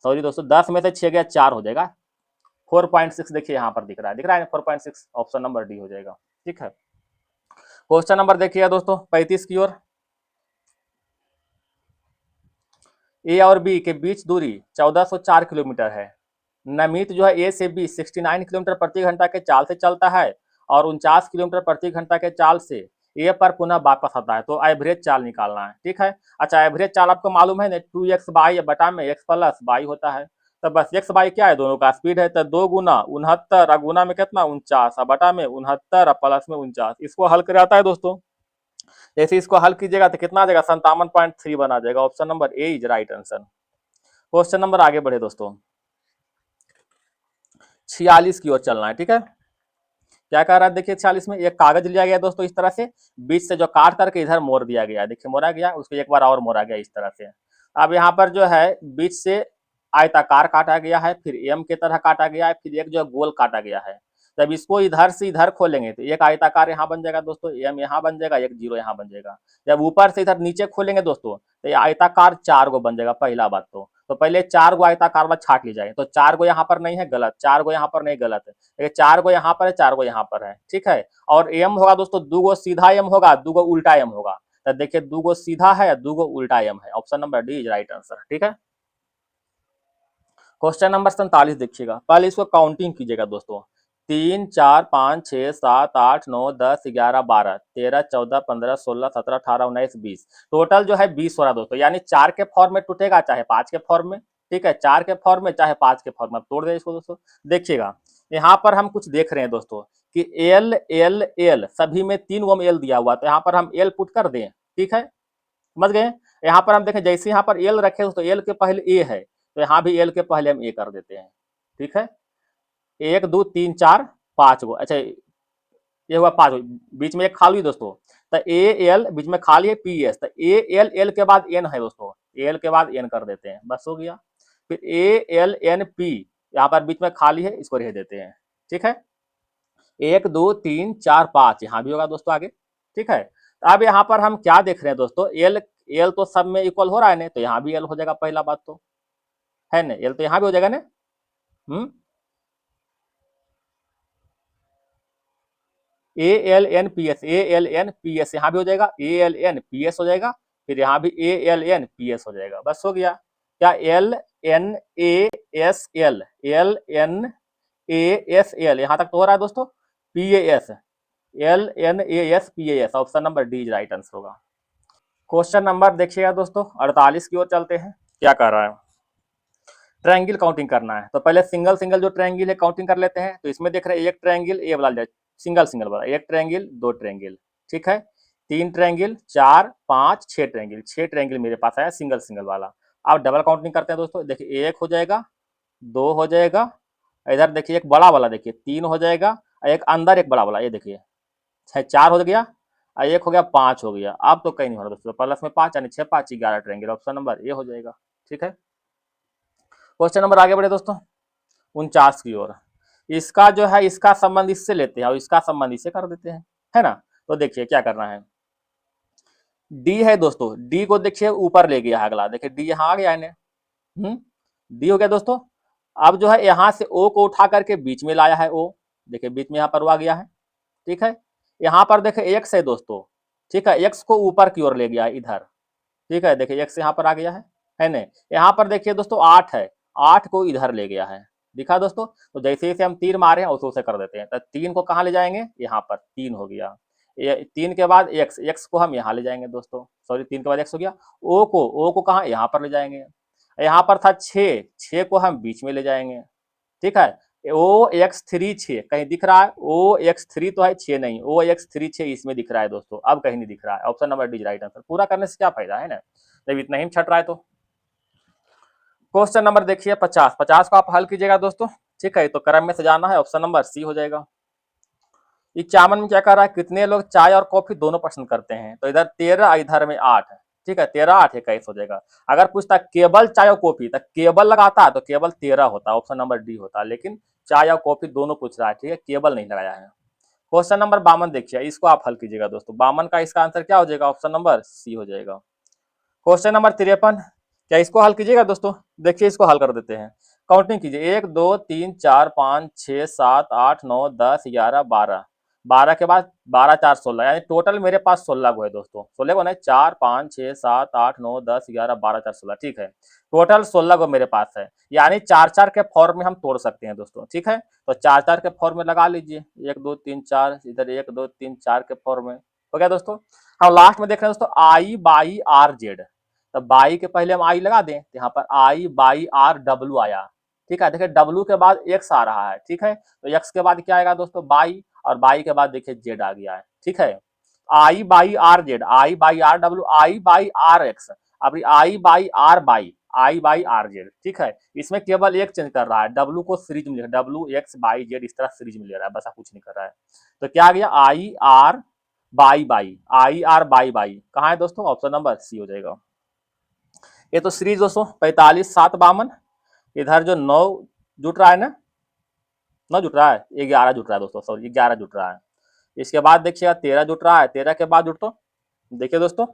सॉरी दोस्तों, 10 में से 6 गया 4 हो जाएगा, 4.6 देखिए यहाँ पर दिख रहा है 4.6, ऑप्शन नंबर डी हो जाएगा। ठीक है, क्वेश्चन नंबर देखिएगा दोस्तों 35 की ओर। ए और बी के बीच दूरी 1404 किलोमीटर है। नमित जो है ए से बी 69 किलोमीटर प्रति घंटा के चाल से चलता है और 49 किलोमीटर प्रति घंटा के चाल से ए पर पुनः वापस आता है। तो एवरेज चाल निकालना है, ठीक है। अच्छा, एवरेज चाल आपको मालूम है ना, 2x बाई बटा में x प्लस बाई होता है। तो बस x बाई क्या है, दोनों का स्पीड है, तो 2 गुना 69 गुना में कितना 49 बटा में 69 प्लस में 49। इसको हल कर आता है दोस्तों। जैसे इसको हल कीजिएगा तो कितना आ जाएगा, 57.3 बना जाएगा। Option number A is right answer. Question number आगे बढ़े दोस्तों, 46 की ओर चलना है, ठीक है। क्या कह रहा है देखिए, 46 में एक कागज लिया गया दोस्तों, इस तरह से बीच से जो काट करके इधर मोड़ दिया गया, देखिए मोड़ा गया, उसको एक बार और मोड़ा गया इस तरह से। अब यहाँ पर जो है बीच से आयताकार काटा गया है, फिर एम की तरह काटा गया है, फिर एक जो गोल काटा गया है। जब इसको इधर से इधर खोलेंगे तो एक आयताकार यहाँ बन जाएगा दोस्तों, एम यहाँ बन जाएगा, एक जीरो यहाँ बन जाएगा। जब ऊपर से इधर नीचे खोलेंगे दोस्तों तो ये आयताकार 4 गो बन जाएगा। पहला बात तो पहले 4 गो आयताकार छाट ली जाए, तो 4 गो यहाँ पर नहीं है, गलत, 4 गो यहाँ पर नहीं, गलत है, देखिए 4 गो यहाँ पर है, 4 गो यहाँ पर है, ठीक है। और एम होगा दोस्तों, 2 गो सीधा एम होगा, 2 गो उल्टा एम होगा। तो देखिए 2 गो सीधा है, 2 गो उल्टा एम है। Option number D is right answer, ठीक है। क्वेश्चन नंबर 47 देखिएगा, पहले इसको काउंटिंग कीजिएगा दोस्तों। 3 4 5 6 7 8 9 10 11 12 13 14 15 16 17 18 19 20, टोटल जो है 20 हो रहा दोस्तों। यानी 4 के फॉर्म में टूटेगा चाहे 5 के फॉर्म में, ठीक है, 4 के फॉर्म में चाहे 5 के फॉर्म में। तोड़ दे इसको दोस्तों। देखिएगा यहाँ पर हम कुछ देख रहे हैं दोस्तों कि एल एल एल सभी में 3 गो एल दिया हुआ, तो यहाँ पर हम एल पुट कर दें, ठीक है, समझ गए। यहाँ पर हम देखें, जैसे यहाँ पर एल रखे तो एल के पहले ए है, तो यहाँ भी एल के पहले हम ए कर देते हैं, ठीक है। 1 2 3 4 5 गो, अच्छा ये हुआ 5 गो, बीच में एक खाली दोस्तों, तो ए एल बीच में खाली है, पी एस, तो ए एल एल के बाद एन है दोस्तों, एल के बाद एन कर देते हैं, बस हो गया। फिर ए एल एन पी, यहाँ पर बीच में खाली है, इसको रह देते हैं, ठीक है। 1 2 3 4 5 यहाँ भी होगा दोस्तों आगे, ठीक है। तो अब यहाँ पर हम क्या देख रहे हैं दोस्तों, एल एल तो सब में इक्वल हो रहा है ना, तो यहाँ भी एल हो जाएगा, पहला बात तो है ना, एल तो यहाँ भी हो जाएगा ना। A L N P S, A L N P S यहाँ भी हो जाएगा, A L N P S हो जाएगा, फिर यहाँ भी A L N P S हो जाएगा, बस हो गया। क्या L N A S L, L N A S L यहाँ तक तो हो रहा है दोस्तों। P A S, L N A S P A S, option number D right answer होगा। क्वेश्चन नंबर देखिएगा दोस्तों 48 की ओर चलते हैं। क्या कर रहा है, ट्रायंगल काउंटिंग करना है, तो पहले सिंगल सिंगल जो ट्रायंगल है काउंटिंग कर लेते हैं। तो इसमें देख रहे हैं एक ट्रायंगल ए वाला, सिंगल सिंगल वाला, एक ट्रायंगल, दो ट्रायंगल, ठीक है, 3 ट्रायंगल, 4 5 6 ट्रायंगल, 6 ट्रायंगल मेरे पास आया सिंगल सिंगल वाला। अब डबल काउंटिंग करते हैं दोस्तों, देखिए 1 हो जाएगा, 2 हो जाएगा, इधर देखिए एक बड़ा वाला, देखिए 3 हो जाएगा, एक अंदर एक बड़ा वाला, ये देखिए 4 हो गया, एक हो गया, 5 हो गया। अब तो कहीं नहीं हो रहा दोस्तों, प्लस में 5 यानी 6 5 11 ट्रायंगल, ऑप्शन नंबर ए हो जाएगा, ठीक है। क्वेश्चन नंबर आगे बढ़े दोस्तों 49 की ओर। इसका जो है इसका संबंध इससे लेते हैं और इसका संबंध इससे कर देते हैं, है ना। तो देखिए क्या करना है, डी है दोस्तों, डी को देखिए ऊपर ले गया है अगला, देखिए डी यहाँ आ गया है, डी हो गया दोस्तों। अब जो है यहाँ से ओ को उठा करके बीच में लाया है, ओ देखिए बीच में यहाँ पर आ गया है, ठीक है। यहाँ पर देखिए एक्स है दोस्तों, ठीक है, एक्स को ऊपर की ओर ले गया है इधर, ठीक है, देखिए एक्स यहाँ पर आ गया है ना। यहाँ पर देखिए दोस्तों 8 है, 8 को इधर ले गया है, दिखा दोस्तों। तो जैसे जैसे हम तीर मारे हैं उसे उसे कर देते हैं, तो 3 को कहाँ ले जाएंगे, यहाँ पर 3 हो गया, 3 के बाद एक्स, एक्स को हम यहाँ ले जाएंगे दोस्तों, सॉरी 3 के बाद एक्स हो गया। ओ को कहाँ, यहाँ पर ले जाएंगे। यहाँ पर था 6, 6 को हम बीच में ले जाएंगे, ठीक है। ओ एक्स 3 6 कहीं दिख रहा है, ओ एक्स 3 तो है, 6 नहीं, ओ एक्स 3 6 इसमें दिख रहा है दोस्तों, अब कहीं नहीं दिख रहा है, option number D right answer. पूरा करने से क्या फायदा है ना, जब इतना ही छट रहा है तो। क्वेश्चन नंबर देखिए 50, 50 को आप हल कीजिएगा दोस्तों, ठीक है, तो क्रम में से जाना है, ऑप्शन नंबर सी हो जाएगा। 51 में क्या कर रहा है, कितने लोग चाय और कॉफी दोनों पसंद करते हैं, तो इधर 13 इधर में 8 है, ठीक है, 13 8 21 हो जाएगा। अगर पूछता केवल चाय और कॉफी, तो केवल लगाता तो केवल 13 होता, ऑप्शन नंबर डी होता, लेकिन चाय और कॉफी दोनों पूछ रहा है, ठीक है, केवल नहीं लगाया है। क्वेश्चन नंबर 52 देखिए, इसको आप हल कीजिएगा दोस्तों, 52 का इसका आंसर क्या हो जाएगा, ऑप्शन नंबर सी हो जाएगा। क्वेश्चन नंबर 53, क्या इसको हल कीजिएगा दोस्तों, देखिए इसको हल कर देते हैं, काउंटिंग कीजिए 1 2 3 4 5 6 7 8 9 10 11 12, 12 के बाद 12 4 16, यानी टोटल मेरे पास 16 गो है दोस्तों। 16 गो नहीं, 4 5 6 7 8 9 10 11 12 4 16, ठीक है। टोटल 16 गो मेरे पास है, यानी 4 4 के फॉर्म में हम तोड़ सकते हैं दोस्तों, ठीक है। तो 4 4 के फॉर्म में लगा लीजिए, 1 2 3 4, इधर 1 2 3 4 के फॉर्म में हो गया दोस्तों। हम लास्ट में देख रहे हैं दोस्तों आई बाई आर जेड, तो बाई के पहले हम आई लगा दें, तो यहाँ पर आई बाई आर डब्ल्यू आया, ठीक है। देखिए डब्ल्यू के बाद एक्स आ रहा है, ठीक है। तो एक्स के बाद क्या आएगा दोस्तों, बाई, और बाई के बाद देखिए जेड आ गया है, ठीक है। I by R Z, I by R W, I by R X, अब I by R by, I by R Z, ठीक है। इसमें केवल एक चेंज कर रहा है, डब्ल्यू को सीरीज में, डब्ल्यू एक्स बाई जेड इस तरह सीरीज में ले रहा है, बस कुछ नहीं कर रहा है। तो क्या आ गया, I R by by, I R by by कहाँ है दोस्तों, ऑप्शन नंबर सी हो जाएगा। ये तो सीरीज दोस्तों 45 7 52, इधर जो 9 जुट रहा है ना, 9 जुट रहा है, 11 जुट रहा है दोस्तों, सॉरी 11 जुट रहा है। इसके बाद देखिएगा 13 जुट रहा है, 13 के बाद जुट तो देखिए दोस्तों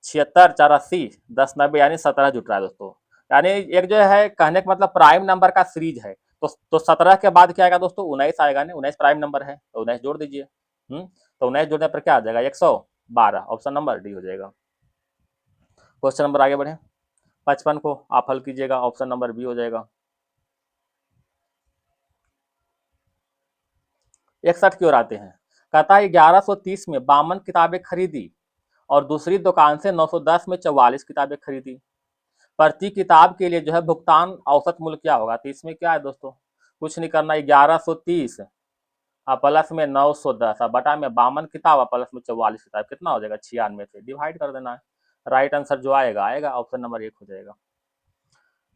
76 4 80 10 90, यानी 17 जुट रहा है दोस्तों। यानी एक जो है कहने का मतलब प्राइम नंबर का सीरीज है, तो 17 के बाद क्या आएगा दोस्तों, 19 आएगा ना, 19 प्राइम नंबर है, तो 19 जोड़ दीजिए। तो 19 जोड़ने पर क्या आ जाएगा, 112, ऑप्शन नंबर डी हो जाएगा। क्वेश्चन नंबर आगे बढ़े, 55 को आप हल कीजिएगा, ऑप्शन नंबर बी हो जाएगा। 61 की ओर आते हैं, कहता है 1130 में 52 किताबें खरीदी और दूसरी दुकान से 910 में 44 किताबें खरीदी। प्रति किताब के लिए जो है भुगतान औसत मूल्य क्या होगा, तो इसमें क्या है दोस्तों, कुछ नहीं करना, 1130 प्लस में 910 बटा में 52 किताब प्लस में 44 किताब, कितना हो जाएगा, 96 से डिवाइड कर देना है। राइट आंसर जो आएगा आएगा ऑप्शन नंबर 1 हो जाएगा।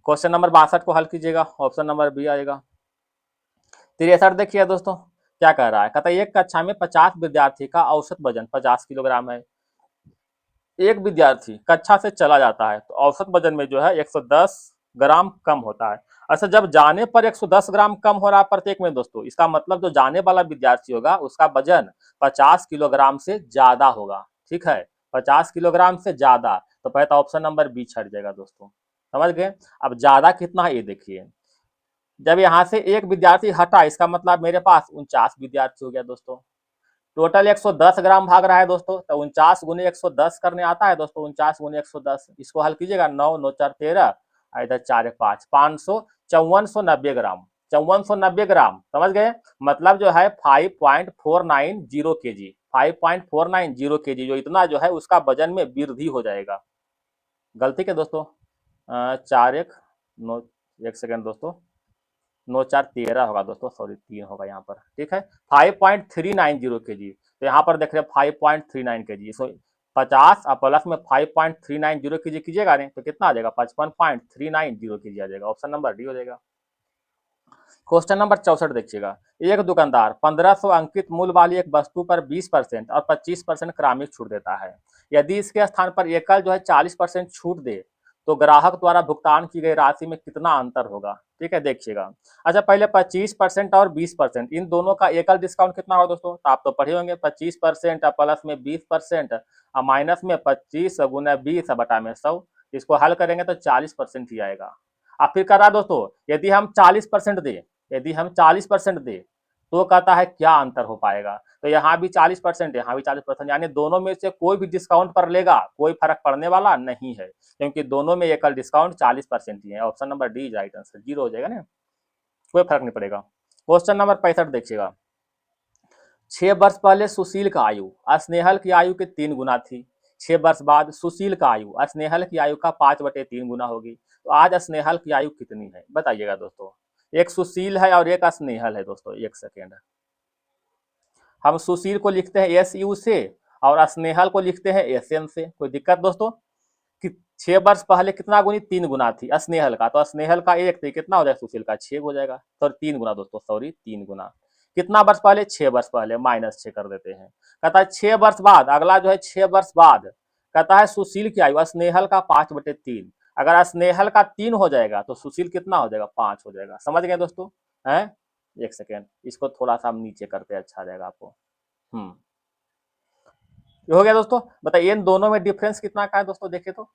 क्वेश्चन नंबर 62 को हल कीजिएगा, ऑप्शन नंबर बी आएगा। 63 देखिए दोस्तों क्या कह रहा है, कहता है एक कक्षा में 50 विद्यार्थी का औसत वजन 50 किलोग्राम है। एक विद्यार्थी कक्षा से चला जाता है तो औसत वजन में जो है 110 ग्राम कम होता है। अच्छा, जब जाने पर 110 ग्राम कम हो रहा है प्रत्येक में दोस्तों, इसका मतलब जो जाने वाला विद्यार्थी होगा उसका वजन 50 किलोग्राम से ज्यादा होगा, ठीक है, 50 किलोग्राम से ज्यादा। तो पहला ऑप्शन नंबर बी छट जाएगा दोस्तों, समझ गए। अब ज्यादा कितना है ये देखिए, जब यहाँ से एक विद्यार्थी हटा, इसका मतलब मेरे पास 49 विद्यार्थी हो गया दोस्तों। टोटल 110 ग्राम भाग रहा है दोस्तों, तो 49 गुने 110 करने आता है दोस्तों, 49 गुने 110, इसको हल कीजिएगा, 9 9 4 13, इधर 4 1 5, 500 5490 ग्राम, 5490 ग्राम, समझ गए। मतलब जो है 5.490 केजी, 5.490 केजी, जो इतना जो है उसका वजन में वृद्धि हो जाएगा। गलती के दोस्तों 4 1 9, एक सेकेंड दोस्तों, 9 4 13 होगा दोस्तों, सॉरी 3 होगा यहाँ पर, ठीक है। 5.390 केजी, तो यहाँ पर देख रहे हैं 5.39 केजी, इसको 50 और प्लस में 5.390 केजी कीजिएगा नहीं तो कितना आ जाएगा, 55.390 केजी आ जाएगा, ऑप्शन नंबर डी हो जाएगा। क्वेश्चन नंबर 64 देखिएगा, एक दुकानदार 1500 अंकित मूल्य वाली एक वस्तु पर 20% और 25% क्रमिक छूट देता है। यदि इसके स्थान पर एकल जो है 40% छूट दे तो ग्राहक द्वारा भुगतान की गई राशि में कितना अंतर होगा, ठीक है, देखिएगा। अच्छा, पहले 25% और 20%, इन दोनों का एकल डिस्काउंट कितना होगा दोस्तों, तो आप तो पढ़े होंगे, 25% प्लस में 20% और माइनस में 25 गुना 20 बटा में 100, इसको हल करेंगे तो 40% ही आएगा। अब फिर कह रहा दोस्तों यदि हम 40% दे, यदि हम 40% दे तो कहता है क्या अंतर हो पाएगा, तो यहाँ भी 40%, यहाँ भी 40%, यानी दोनों में से कोई भी डिस्काउंट पर लेगा कोई फर्क पड़ने वाला नहीं है, क्योंकि दोनों में एकल डिस्काउंट 40% ही है, option number D right answer, 0 हो जाएगा ना, कोई फर्क नहीं पड़ेगा। क्वेश्चन नंबर 65 देखिएगा, 6 वर्ष पहले सुशील का आयु स्नेहल की आयु के 3 गुना थी, 6 वर्ष बाद सुशील का आयु स्नेहल की आयु का 5/3 गुना होगी, तो आज स्नेहल की आयु कितनी है, बताइएगा दोस्तों। एक सुशील है और एक स्नेहल है दोस्तों, एक सेकेंड, हम सुशील को लिखते हैं SU से और स्नेहल को लिखते हैं SM से, कोई दिक्कत दोस्तों। कि 6 वर्ष पहले कितना गुनी, 3 गुना थी स्नेहल का, तो स्नेहल का 1 थी, कितना हो जाएगा, सुशील का 6 हो जाएगा, सॉरी 3 गुना दोस्तों, सॉरी 3 गुना। कितना वर्ष पहले, 6 वर्ष पहले, -6 कर देते हैं। कहता है 6 वर्ष बाद, अगला जो है 6 वर्ष बाद, कहता है सुशील की आयु स्नेहल का 5/3, अगर स्नेहल का 3 हो जाएगा तो सुशील कितना हो जाएगा, 5 हो जाएगा, समझ गए दोस्तों हैं। एक सेकेंड, इसको थोड़ा सा हम नीचे करते हैं, अच्छा रहेगा आपको। ये हो गया दोस्तों। बताइए इन दोनों में डिफरेंस कितना का है दोस्तों, देखे तो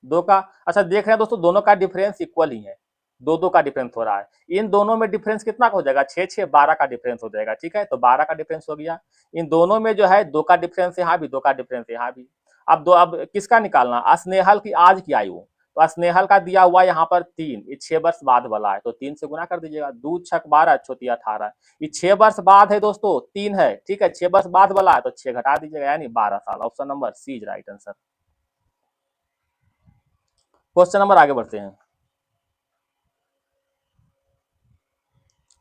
दो का, अच्छा देख रहे हैं दोस्तों दोनों का डिफरेंस इक्वल ही है, दो दो का डिफरेंस हो रहा है। इन दोनों में डिफरेंस कितना का हो जाएगा, 6 6 12 का डिफरेंस हो जाएगा। ठीक है, तो 12 का डिफरेंस हो गया। इन दोनों में जो है 2 का डिफरेंस, यहाँ भी 2 का डिफरेंस, यहाँ भी। अब किसका निकालना, स्नेहल की आज की आयु। तो स्नेहल का दिया हुआ यहाँ पर 3, ये 6 वर्ष बाद वाला है, तो 3 से गुना कर दीजिएगा। 2 छक 12 छोटी 18, ये 6 वर्ष बाद है दोस्तों, 3 है। ठीक है, 6 वर्ष बाद वाला है तो 6 घटा दीजिएगा, यानी 12 साल। Option number C is right answer. Question number आगे बढ़ते हैं।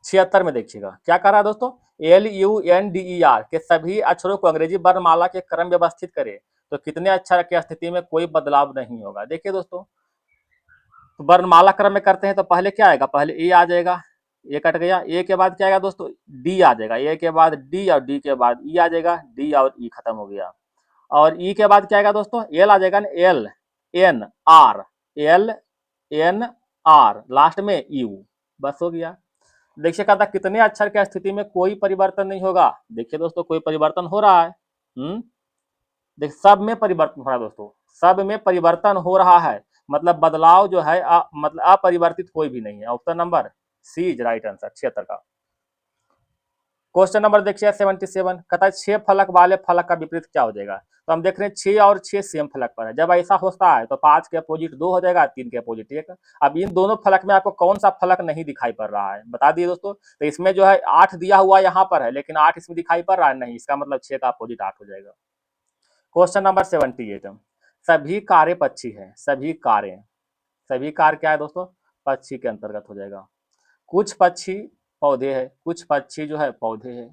76 में देखिएगा क्या कह रहा है दोस्तों, LUNDER के सभी अक्षरों को अंग्रेजी वर्णमाला के क्रम व्यवस्थित करें तो कितने अक्षर की स्थिति में कोई बदलाव नहीं होगा। देखिए दोस्तों, तो वर्णमाला क्रम में करते हैं तो पहले क्या आएगा, पहले ए आ जाएगा, ए कट गया। ए के बाद क्या आएगा दोस्तों, डी आ जाएगा। ए के बाद डी, और डी के बाद ई आ जाएगा। डी और ई खत्म हो गया। और ई के बाद क्या आएगा दोस्तों, एल आ जाएगा ना, L N R, L N R, last में यू, बस हो गया। देखिए कहता कितने अक्षर की स्थिति में कोई परिवर्तन नहीं होगा। देखिए दोस्तों, कोई परिवर्तन हो रहा है। देख, सब में परिवर्तन हो रहा है दोस्तों, सब में परिवर्तन हो रहा है, मतलब बदलाव जो है मतलब अपरिवर्तित कोई भी नहीं है। Option number C is right answer 76 का। क्वेश्चन नंबर देखिए 77, कहता है 6 फलक वाले फलक का विपरीत क्या हो जाएगा। तो हम देख रहे हैं 6 और 6 सेम फलक पर है। जब ऐसा होता है तो 5 के अपोजिट 2 हो जाएगा, 3 के अपोजिट 1। अब इन दोनों फलक में आपको कौन सा फलक नहीं दिखाई पड़ रहा है, बता दिए दोस्तों। तो इसमें जो है 8 दिया हुआ यहाँ पर है, लेकिन 8 इसमें दिखाई पड़ रहा है नहीं, इसका मतलब 6 का अपोजिट 8 हो जाएगा। क्वेश्चन नंबर 78, सभी कारें पक्षी है, सभी कारें, सभी कार क्या है दोस्तों, पक्षी के अंतर्गत हो जाएगा। कुछ पक्षी पौधे है, कुछ पक्षी जो है पौधे है,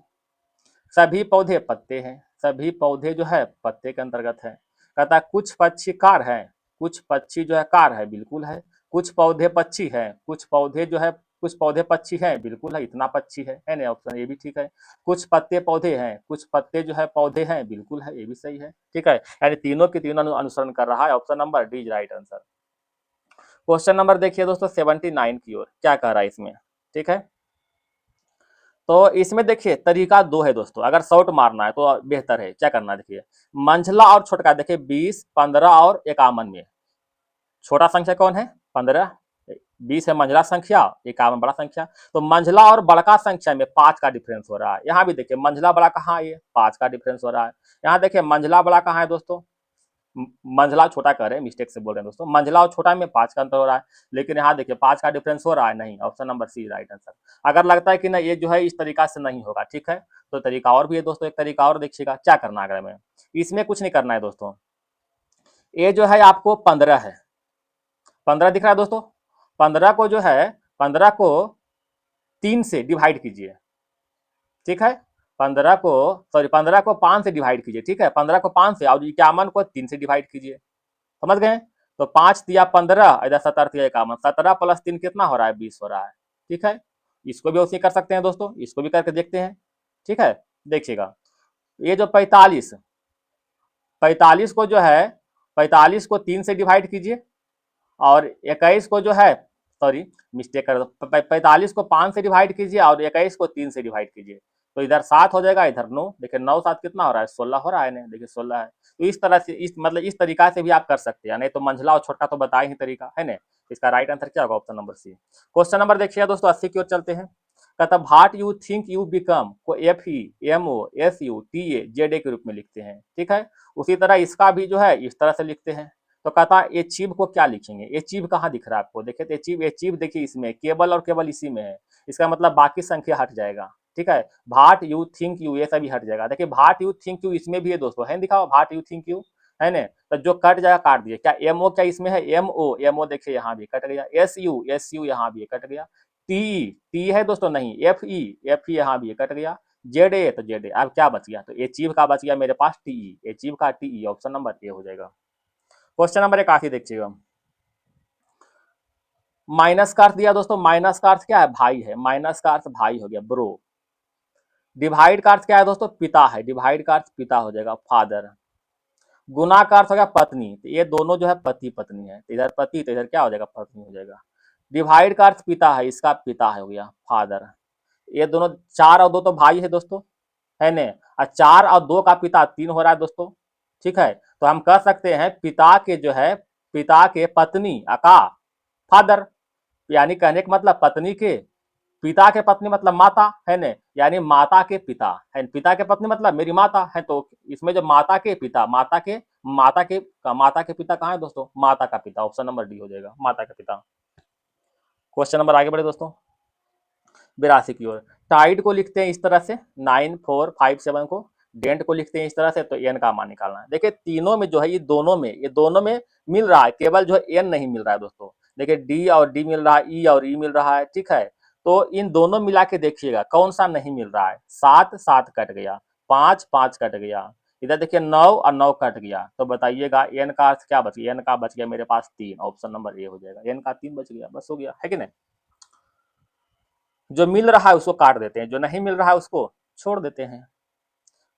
सभी पौधे पत्ते हैं, सभी पौधे जो है पत्ते के अंतर्गत है। कहता है कुछ पक्षी कार है, कुछ पक्षी जो है कार है, बिल्कुल है। कुछ पौधे पक्षी है, कुछ पौधे जो है, कुछ पौधे पक्षी है, बिल्कुल है, इतना पक्षी है ना, ऑप्शन ये भी ठीक है। कुछ पत्ते पौधे हैं, कुछ पत्ते जो है पौधे हैं, बिल्कुल है, ये भी सही है। ठीक है, यानी तीनों के तीनों अनुसरण कर रहा है। Option number D is right answer. Question number देखिए दोस्तों 79 की ओर क्या कह रहा है इसमें। ठीक है, तो इसमें देखिए तरीका 2 है दोस्तों, अगर शॉर्ट मारना है तो बेहतर है। क्या करना है देखिए, मंझला और छोटका, देखिए 20 15 और 51 में छोटा संख्या कौन है, 15, 20 है मंझला संख्या, 51 बड़ा संख्या। तो मंझला और बड़का संख्या में 5 का डिफरेंस हो रहा है। यहाँ भी देखिए मंझला बड़ा कहाँ है, ये 5 का डिफरेंस हो रहा है। यहाँ देखिए मंझला बड़ा कहाँ है दोस्तों, मंझला छोटा कर रहे हैं, मिस्टेक से बोल रहे हैं दोस्तों। मंझला और छोटा में 5 का अंतर हो रहा है, लेकिन यहाँ देखिए 5 का डिफरेंस हो रहा है नहीं। Option number C right answer. अगर लगता है कि ना ये जो है इस तरीका से नहीं होगा, ठीक है, तो तरीका और भी है दोस्तों। एक तरीका और देखिएगा क्या करना है। अगर में इसमें कुछ नहीं करना है दोस्तों, ये जो है आपको 15 है, 15 दिख रहा है दोस्तों। 15 को जो है, 15 को 3 से डिवाइड कीजिए। ठीक है, 15 को, सॉरी 15 को 5 से डिवाइड कीजिए। ठीक है, 15 को 5 से, और 51 को 3 से डिवाइड कीजिए। समझ गए, तो 5 दिया 15, इधर 17 दिया 51, 17 प्लस 3 कितना हो रहा है, 20 हो रहा है। ठीक है, इसको भी उसी कर सकते हैं दोस्तों, इसको भी करके देखते हैं। ठीक है, देखिएगा ये जो 45, 45 को जो है, 45 को 3 से डिवाइड कीजिए, और 21 को जो है, सॉरी मिस्टेक कर दो, 45 को 5 से डिवाइड कीजिए और 21 को 3 से डिवाइड कीजिए, तो इधर 7 हो जाएगा, इधर 9। देखिए 9 7 कितना हो रहा है, 16 हो रहा है ना, देखिए 16 है। तो इस तरह से, इस मतलब इस तरीका से भी आप कर सकते हैं, नहीं तो मंझला और छोटा तो बताए ही तरीका है ना। इसका राइट आंसर क्या होगा, option number C. Question number देखिए दोस्तों 80 की ओर चलते हैं। कहता what you think you become को FEMOSUTA के रूप में लिखते हैं। ठीक है, उसी तरह इसका भी जो है इस तरह से लिखते हैं। तो कहता है अचीव को क्या लिखेंगे, अचीव कहाँ दिख रहा है आपको, देखिए तो अचीव, अचीव देखिए इसमें केवल और केवल इसी में है, इसका मतलब बाकी संख्या हट जाएगा। ठीक है, भाट यू थिंक यू ये सभी हट जाएगा। देखिए भाट यू थिंक यू इसमें भी है दोस्तों, है दिखाओ भाट यू थिंक यू, है ना, तो जो कट जाएगा काट दिए। क्या एमओ, क्या इसमें है एमओ, एमओ देखिए यहाँ भी कट गया। एसयू यहाँ भी कट गया। टी, टी है दोस्तों नहीं, एफ ई यहाँ भी कट गया। जेड ए तो जेड ए, अब क्या बच गया, तो अचीव का बच गया मेरे पास टीई, अचीव का टीई, ऑप्शन नंबर ए हो जाएगा। क्वेश्चन नंबर 81 देखिएगा, माइनस का अर्थ दिया दोस्तों, माइनस का अर्थ क्या है, भाई है, माइनस का अर्थ भाई हो गया, ब्रो। डिवाइड का अर्थ क्या है दोस्तों, पिता है, डिवाइड का अर्थ पिता हो जाएगा, फादर। गुना का अर्थ हो गया पत्नी, तो ये दोनों जो है पति पत्नी है, तो इधर पति तो इधर क्या हो जाएगा, पत्नी हो जाएगा। डिवाइड का अर्थ पिता है, इसका पिता हो गया, फादर। ये दोनों 4 और 2 तो भाई है दोस्तों, है ने, और 4 और 2 का पिता 3 हो रहा है दोस्तों। ठीक है, तो हम कह सकते हैं पिता के जो है, पिता के पत्नी का फादर, यानी कहने का मतलब पत्नी के पिता के पत्नी मतलब माता है न, यानी माता के पिता है, पिता के पत्नी मतलब मेरी माता है। तो इसमें जो माता के पिता, माता के पिता कहाँ है दोस्तों, माता का पिता, ऑप्शन नंबर डी हो जाएगा, माता का पिता। क्वेश्चन नंबर आगे बढ़े दोस्तों 82 की ओर। टाइड को लिखते हैं इस तरह से 9457 को, डेंट को लिखते हैं इस तरह से, तो एन का मान निकालना है। देखिए तीनों में जो है, ये दोनों में मिल रहा है, केवल जो है एन नहीं मिल रहा है दोस्तों। देखिए डी और डी मिल रहा है, ई और ई मिल रहा है, ठीक है। तो इन दोनों मिला के देखिएगा कौन सा नहीं मिल रहा है। 7 7 कट गया, 5 5 कट गया, इधर देखिए 9 और 9 कट गया, तो बताइएगा एन का अर्थ क्या बच गया, एन का बच गया मेरे पास 3, ऑप्शन नंबर ए हो जाएगा, एन का 3 बच गया, बस हो गया है कि नहीं। जो मिल रहा है उसको काट देते हैं, जो नहीं मिल रहा है उसको छोड़ देते हैं।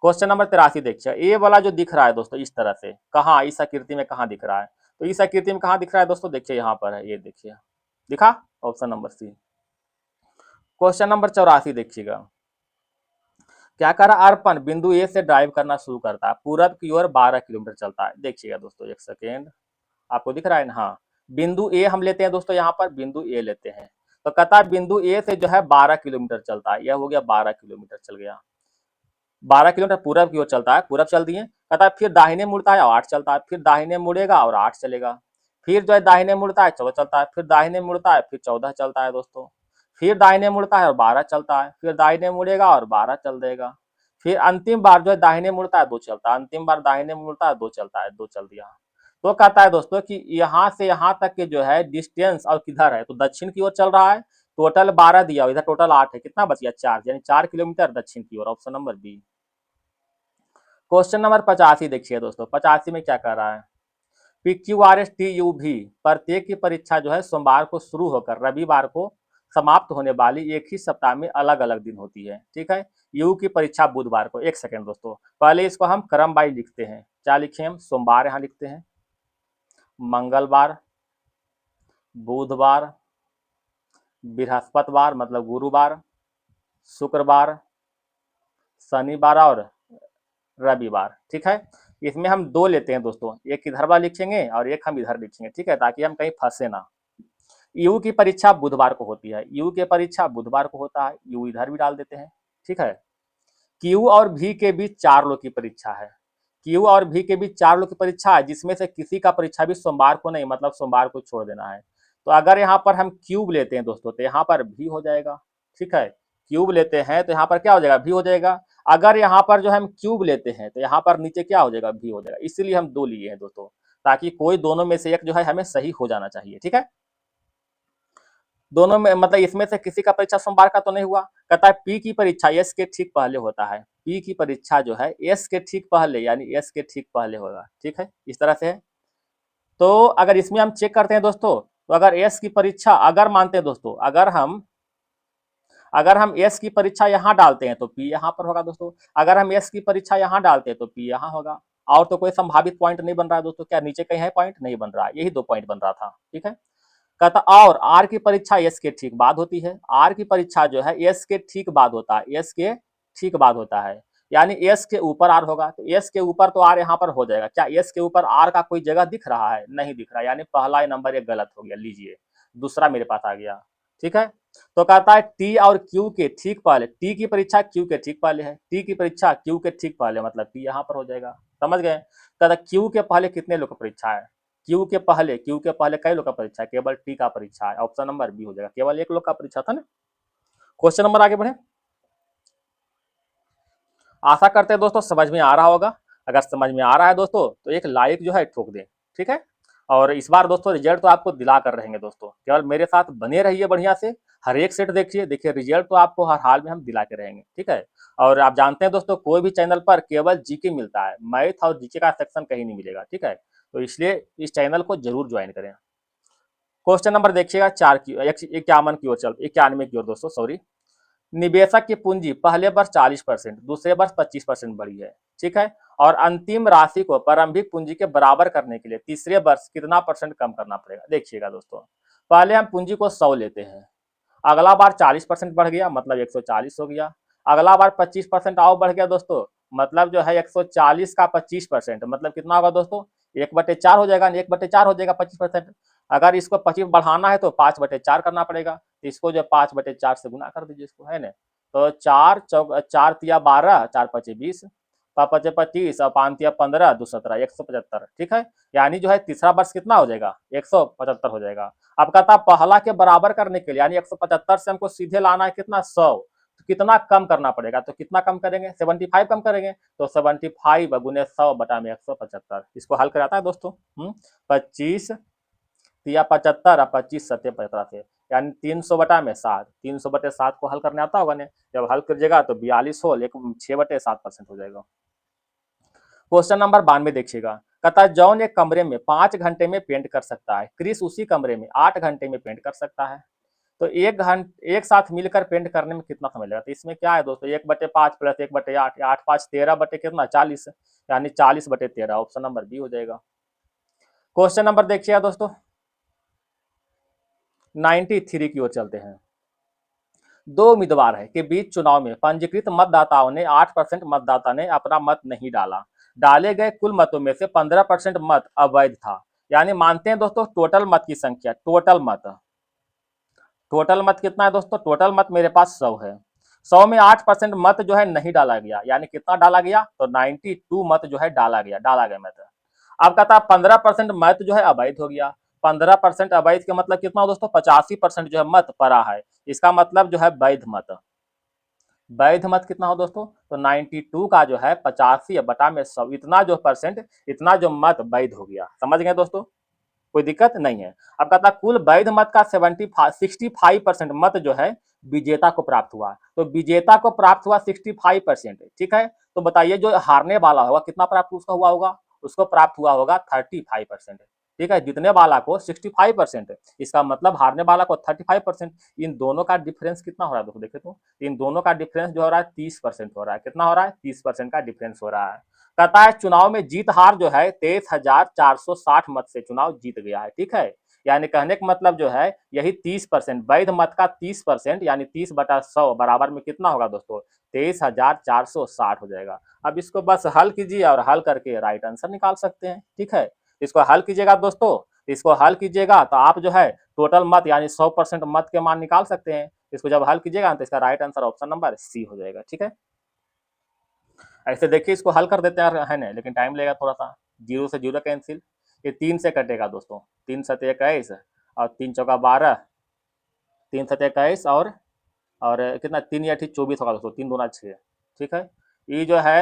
क्वेश्चन नंबर 83 देखिए, ए वाला जो दिख रहा है दोस्तों इस तरह से, कहाँ इस आकृति में कहाँ दिख रहा है, तो इस आकृति में कहाँ दिख रहा है दोस्तों, देखिए यहाँ पर है, ये देखिए दिखा, option number C. Question number 84 देखिएगा, क्या कर रहा है, अर्पण बिंदु ए से ड्राइव करना शुरू करता है, पूरब की ओर 12 किलोमीटर चलता है। देखिएगा दोस्तों एक सेकेंड, आपको दिख रहा है ना, हाँ बिंदु ए हम लेते हैं दोस्तों, यहाँ पर बिंदु ए लेते हैं, तो कहता है बिंदु ए से जो है 12 किलोमीटर चलता है, यह हो गया 12 किलोमीटर चल गया, 12 किलोमीटर पूरब की ओर चलता है, पूरब चल दिए, कहता है फिर दाहिने मुड़ता है और 8 चलता है, फिर दाहिने मुड़ेगा और 8 चलेगा, फिर जो है दाहिने मुड़ता है 14 चलता है, फिर दाहिने मुड़ता है फिर 14 चलता है दोस्तों, फिर दाहिने मुड़ता है और 12 चलता है, फिर दाहिने मुड़ेगा और 12 चल देगा, फिर अंतिम बार जो है दाहिने मुड़ता है 2 चलता है, अंतिम बार दाहिने मुड़ता है 2 चलता है, 2 चल दिया। तो कहता है दोस्तों कि यहाँ से यहाँ तक के जो है डिस्टेंस और किधर है, तो दक्षिण की ओर चल रहा है, टोटल 12 दिया, इधर टोटल 8 है, कितना बच गया 4, यानी 4 किलोमीटर दक्षिण की ओर, option number B. Question number 85 देखिए दोस्तों, 85 में क्या कह रहा है, PQRSTU प्रत्येक की परीक्षा जो है सोमवार को शुरू होकर रविवार को समाप्त होने वाली एक ही सप्ताह में अलग अलग दिन होती है, ठीक है। यू की परीक्षा बुधवार को, एक सेकेंड दोस्तों, पहले इसको हम क्रम वाइज लिखते हैं, क्या लिखे हम, सोमवार यहाँ लिखते हैं, मंगलवार, बुधवार, बृहस्पतिवार मतलब गुरुवार, शुक्रवार, शनिवार और रविवार, ठीक है। इसमें हम 2 लेते हैं दोस्तों, एक इधर वाला लिखेंगे और एक हम इधर लिखेंगे, ठीक है, ताकि हम कहीं फंसे ना। यू की परीक्षा बुधवार को होती है, यू की परीक्षा बुधवार को होता है, यू इधर भी डाल देते हैं, ठीक है। क्यू और भी के बीच 4 लोग की परीक्षा है, क्यू और भी के बीच 4 लोग की परीक्षा है, जिसमें से किसी का परीक्षा भी सोमवार को नहीं, मतलब सोमवार को छोड़ देना है। तो अगर यहाँ पर हम क्यूब लेते हैं दोस्तों, तो यहाँ पर भी हो जाएगा, ठीक है, क्यूब लेते हैं तो यहाँ पर क्या हो जाएगा, भी हो जाएगा। अगर यहाँ पर जो हम क्यूब लेते हैं तो यहाँ पर नीचे क्या हो जाएगा, भी हो जाएगा, इसीलिए हम 2 लिए हैं दोस्तों, ताकि कोई दोनों में से एक जो है हमें सही हो जाना चाहिए, ठीक है। दोनों में मतलब इसमें से किसी का परीक्षा सोमवार का तो नहीं हुआ, कहता है पी की परीक्षा एस के ठीक पहले होता है, पी की परीक्षा जो है एस के ठीक पहले, यानी एस के ठीक पहले होगा, ठीक है, इस तरह से है। तो अगर इसमें हम चेक करते हैं दोस्तों, तो अगर एस की परीक्षा, अगर मानते हैं दोस्तों, अगर हम एस की परीक्षा यहाँ डालते हैं तो पी यहाँ पर होगा दोस्तों, अगर हम एस की परीक्षा यहाँ डालते हैं तो पी यहाँ होगा, और तो कोई संभावित पॉइंट नहीं बन रहा है दोस्तों, क्या नीचे कहीं है पॉइंट, नहीं बन रहा है, यही 2 पॉइंट बन रहा था, ठीक है। कहता और आर की परीक्षा एस के ठीक बाद होती है, आर की परीक्षा जो है एस के ठीक बाद होता है, एस के ठीक बाद होता है, यानी एस के ऊपर आर होगा, तो एस के ऊपर तो आर यहाँ पर हो जाएगा, क्या एस के ऊपर आर का कोई जगह दिख रहा है, नहीं दिख रहा, यानी पहला नंबर एक गलत हो गया, लीजिए दूसरा मेरे पास आ गया, ठीक है। तो कहता है टी और क्यू के ठीक पहले, टी की परीक्षा क्यू के ठीक पहले है, टी की परीक्षा क्यू के ठीक पहले, मतलब टी यहाँ पर हो जाएगा, समझ गए। कहता क्यू के पहले कितने लोग की परीक्षा है, क्यू के पहले कई लोग का परीक्षा है, केवल टी का परीक्षा है, ऑप्शन नंबर बी हो जाएगा, केवल 1 लोग का परीक्षा था ना। क्वेश्चन नंबर आगे बढ़े, आशा करते हैं दोस्तों समझ में आ रहा होगा, अगर समझ में आ रहा है दोस्तों तो एक लाइक जो है ठोक दें, ठीक है। और इस बार दोस्तों रिजल्ट तो आपको दिला कर रहेंगे दोस्तों, केवल मेरे साथ बने रहिए बढ़िया से, हर एक सेट देखिए, देखिए रिजल्ट तो आपको हर हाल में हम दिला के रहेंगे, ठीक है। और आप जानते हैं दोस्तों कोई भी चैनल पर केवल जीके मिलता है, मैथ और जीके का सेक्शन कहीं नहीं मिलेगा, ठीक है, तो इसलिए इस चैनल को जरूर ज्वाइन करें। क्वेश्चन नंबर देखिएगा 4 की 51 की ओर, चल 91 की ओर दोस्तों, सॉरी। निवेशक की पूंजी पहले वर्ष 40%, दूसरे वर्ष 25% बढ़ी है, ठीक है, और अंतिम राशि को प्रारंभिक पूंजी के बराबर करने के लिए तीसरे वर्ष कितना परसेंट कम करना पड़ेगा। देखिएगा दोस्तों, पहले हम पूंजी को 100 लेते हैं, अगला बार 40% बढ़ गया, मतलब 140 हो गया, अगला बार 25% और बढ़ गया दोस्तों, मतलब जो है 140 का 25%, मतलब कितना होगा दोस्तों, 1/4 हो जाएगा, 1/4 हो जाएगा 25%। अगर इसको 25 बढ़ाना है तो 5/4 करना पड़ेगा, तो इसको जो 5/4 से गुना कर दीजिए इसको, है ना। तो 4 तिया 12, 4 पचे 20, 5 पचे 25 और 5 तिया 15, 2 17, 175, ठीक है। यानी जो है तीसरा वर्ष कितना हो जाएगा, 175 हो जाएगा। अब कहता पहला के बराबर करने के लिए यानी 175 से हमको सीधे लाना है कितना, 100, तो कितना कम करना पड़ेगा, तो कितना कम करेंगे, 75 कम करेंगे, तो 75 गुने 100 बटा में 175, इसको हल कराता है दोस्तों। 25 तिया 75 और 25 सत्य 15 थे, यानी 300/7, 300/7 को हल करने आता होगा ने, जब हल करिएगा तो 42 हो, लेकिन 6/7% हो जाएगा। क्वेश्चन नंबर 92 देखिएगा, कहता जॉन एक कमरे में 5 घंटे में पेंट कर सकता है, क्रिस उसी कमरे में 8 घंटे में पेंट कर सकता है, तो एक साथ मिलकर पेंट करने में कितना समय लगेगा। तो इसमें क्या है दोस्तों, 1/5 प्लस 1/8, 8 5 13 बटे कितना 40, यानी 40/13, ऑप्शन नंबर बी हो जाएगा। क्वेश्चन नंबर देखिएगा दोस्तों 93 की ओर चलते हैं। दो उम्मीदवार है के बीच चुनाव में पंजीकृत मतदाताओं ने 8% मतदाता ने अपना मत नहीं डाला, डाले गए कुल मतों में से 15% मत अवैध था। यानी मानते हैं दोस्तों टोटल मत की संख्या, टोटल मत कितना है दोस्तों, टोटल मत मेरे पास 100 है, 100 में 8% मत जो है नहीं डाला गया, यानी कितना डाला गया, तो 92 मत जो है डाला गया मत। अब कहता है 15% मत जो है अवैध हो गया, 15% अवैध का मतलब कितना हो दोस्तों, 85% जो है मत पड़ा है, इसका मतलब जो है वैध मत कितना हो दोस्तों, तो 92 का जो है 85 बटा में 100, इतना जो परसेंट, इतना जो मत वैध हो गया, समझ गए दोस्तों, कोई दिक्कत नहीं है। अब कहता कुल वैध मत का 65% मत जो है विजेता को प्राप्त हुआ, तो विजेता को प्राप्त हुआ 65%, ठीक है। तो बताइए जो हारने वाला होगा कितना प्राप्त उसका हुआ होगा, उसको प्राप्त हुआ होगा 35%, ठीक है। जीतने वाला को 65%, इसका मतलब हारने वाला को 35%। इन दोनों का डिफरेंस कितना हो रहा है दोस्तों, देखे तो इन दोनों का डिफरेंस जो हो रहा है 30% हो रहा है, कितना हो रहा है, 30% का डिफरेंस हो रहा है। कहता है चुनाव में जीत हार जो है 23,460 मत से चुनाव जीत गया है, ठीक है। यानी कहने का मतलब जो है यही 30%, वैध मत का 30%, यानी 30/100 बराबर में कितना होगा दोस्तों, 23,460 हो जाएगा। अब इसको बस हल कीजिए और हल करके राइट आंसर निकाल सकते हैं, ठीक है। इसको हल कीजिएगा दोस्तों, इसको हल कीजिएगा तो आप जो है टोटल मत यानी 100% मत के मान निकाल सकते हैं। इसको जब हल कीजिएगा तो इसका right answer option number C हो जाएगा, ठीक है। ऐसे देखिए इसको हल कर देते हैं, है ना, लेकिन टाइम लगेगा थोड़ा सा। 0 से 0 कैंसिल, ये 3 से कटेगा दोस्तों, 3 7 21 और 3 चौका 12, 3 7 21 और कितना 3 या 24 होगा दोस्तों, 3 दूना 6, ठीक है। ये जो है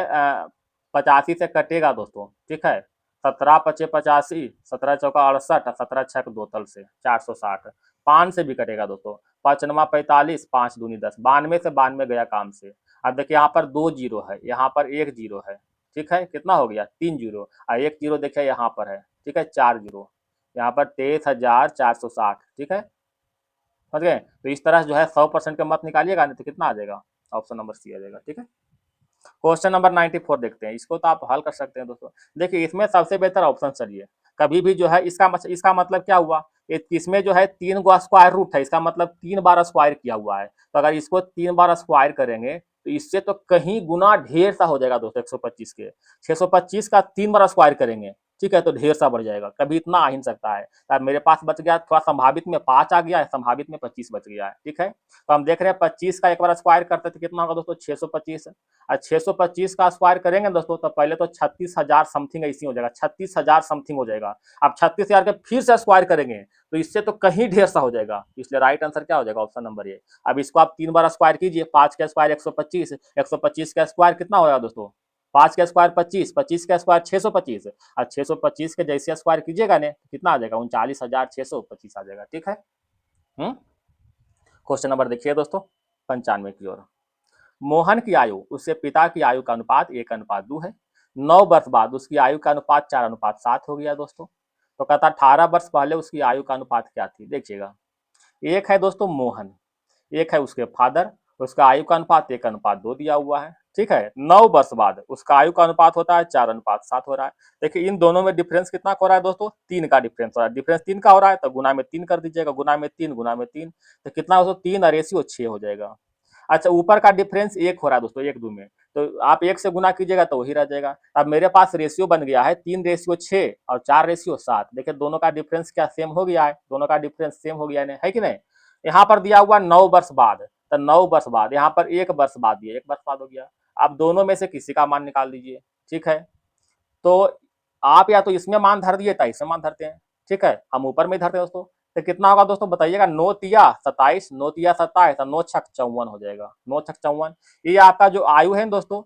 85 से कटेगा दोस्तों, ठीक है। 17 पचे 85, 17 चौका 68 और 17 छक 2 तल से 460, 5 से भी कटेगा दोस्तों, 5 9 45, 5 दूनी 10, 92 से 92 गया काम से। अब देखिए यहाँ पर 2 जीरो है, यहाँ पर 1 जीरो है, ठीक है, कितना हो गया 3 जीरो, और 1 जीरो देखिए यहाँ पर है, ठीक है, 4 जीरो, यहाँ पर 23,460, ठीक है, समझ गए। तो इस तरह जो है 100% का मत निकालिएगा, नहीं तो कितना आ जाएगा, ऑप्शन नंबर सी आ जाएगा, ठीक है। क्वेश्चन नंबर 94 देखते हैं, इसको तो आप हल कर सकते हैं दोस्तों। देखिए इसमें सबसे बेहतर ऑप्शन चलिए, कभी भी जो है इसका मतलब क्या हुआ, इसमें जो है 3 गो स्क्वायर रूट है, इसका मतलब 3 बार स्क्वायर किया हुआ है, तो अगर इसको 3 बार स्क्वायर करेंगे तो इससे तो कहीं गुना ढेर सा हो जाएगा दोस्तों, 125 के 625 का 3 बार स्क्वायर करेंगे, ठीक है, तो ढेर सा बढ़ जाएगा, कभी इतना आ ही नहीं सकता है। अब मेरे पास बच गया थोड़ा, संभावित में 5 आ गया है, संभावित में 25 बच गया है, ठीक है। तो हम देख रहे हैं 25 का एक बार स्क्वायर करते तो कितना होगा दोस्तों, 625, और 625 का स्क्वायर करेंगे दोस्तों तो पहले तो 36,000 समथिंग ऐसी हो जाएगा, 36,000 समथिंग हो जाएगा। अब 36,000 के फिर से स्क्वायर करेंगे तो इससे तो कहीं ढेर सा हो जाएगा, इसलिए राइट आंसर क्या हो जाएगा, ऑप्शन नंबर ए। अब इसको आप 3 बार स्क्वायर कीजिए, 5 का स्क्वायर 125, 125 का स्क्वायर कितना होगा दोस्तों, 5 का स्क्वायर 25, 25 का स्क्वायर 625, और 625 के जैसे स्क्वायर कीजिएगा ने कितना आ जाएगा, 39,625 आ जाएगा, ठीक है। क्वेश्चन नंबर देखिए दोस्तों 95 की ओर। मोहन की आयु उससे पिता की आयु का अनुपात 1:2 है, 9 वर्ष बाद उसकी आयु का अनुपात 4:7 हो गया दोस्तों। तो कहता 18 वर्ष पहले उसकी आयु का अनुपात क्या थी, देखिएगा, एक है दोस्तों मोहन, एक है उसके फादर, उसका आयु का अनुपात 1:2 दिया हुआ है, ठीक है। 9 वर्ष बाद उसका आयु का अनुपात होता है 4:7 हो रहा है। देखिए इन दोनों में डिफरेंस कितना हो रहा है दोस्तों, 3 का डिफरेंस हो रहा है, डिफरेंस 3 का हो रहा है तो गुना में 3 कर दीजिएगा, गुना में 3 गुना में 3, तो कितना दोस्तों 3 और रेशियो 6 हो जाएगा। अच्छा ऊपर का डिफरेंस 1 हो रहा है दोस्तों, 1 2 में, तो आप 1 से गुना कीजिएगा तो वही रह जाएगा। अब मेरे पास रेशियो बन गया है 3:6 और 4:7। देखिए दोनों का डिफरेंस क्या सेम हो गया है, दोनों का डिफरेंस सेम हो गया है कि नहीं। यहाँ पर दिया हुआ 9 वर्ष बाद, तो 9 वर्ष बाद, यहाँ पर 1 वर्ष बाद दिया, 1 वर्ष बाद हो गया। आप दोनों में से किसी का मान निकाल दीजिए, ठीक है। तो आप या तो इसमें मान धर दिए या इसमें मान धरते हैं, ठीक है। हम ऊपर में धरते हैं दोस्तों। तो कितना होगा दोस्तों बताइएगा, 9 तिया 27, 9 तिया 27 और 9 छक 54 हो जाएगा, 9 छक 54। ये आपका जो आयु है दोस्तों,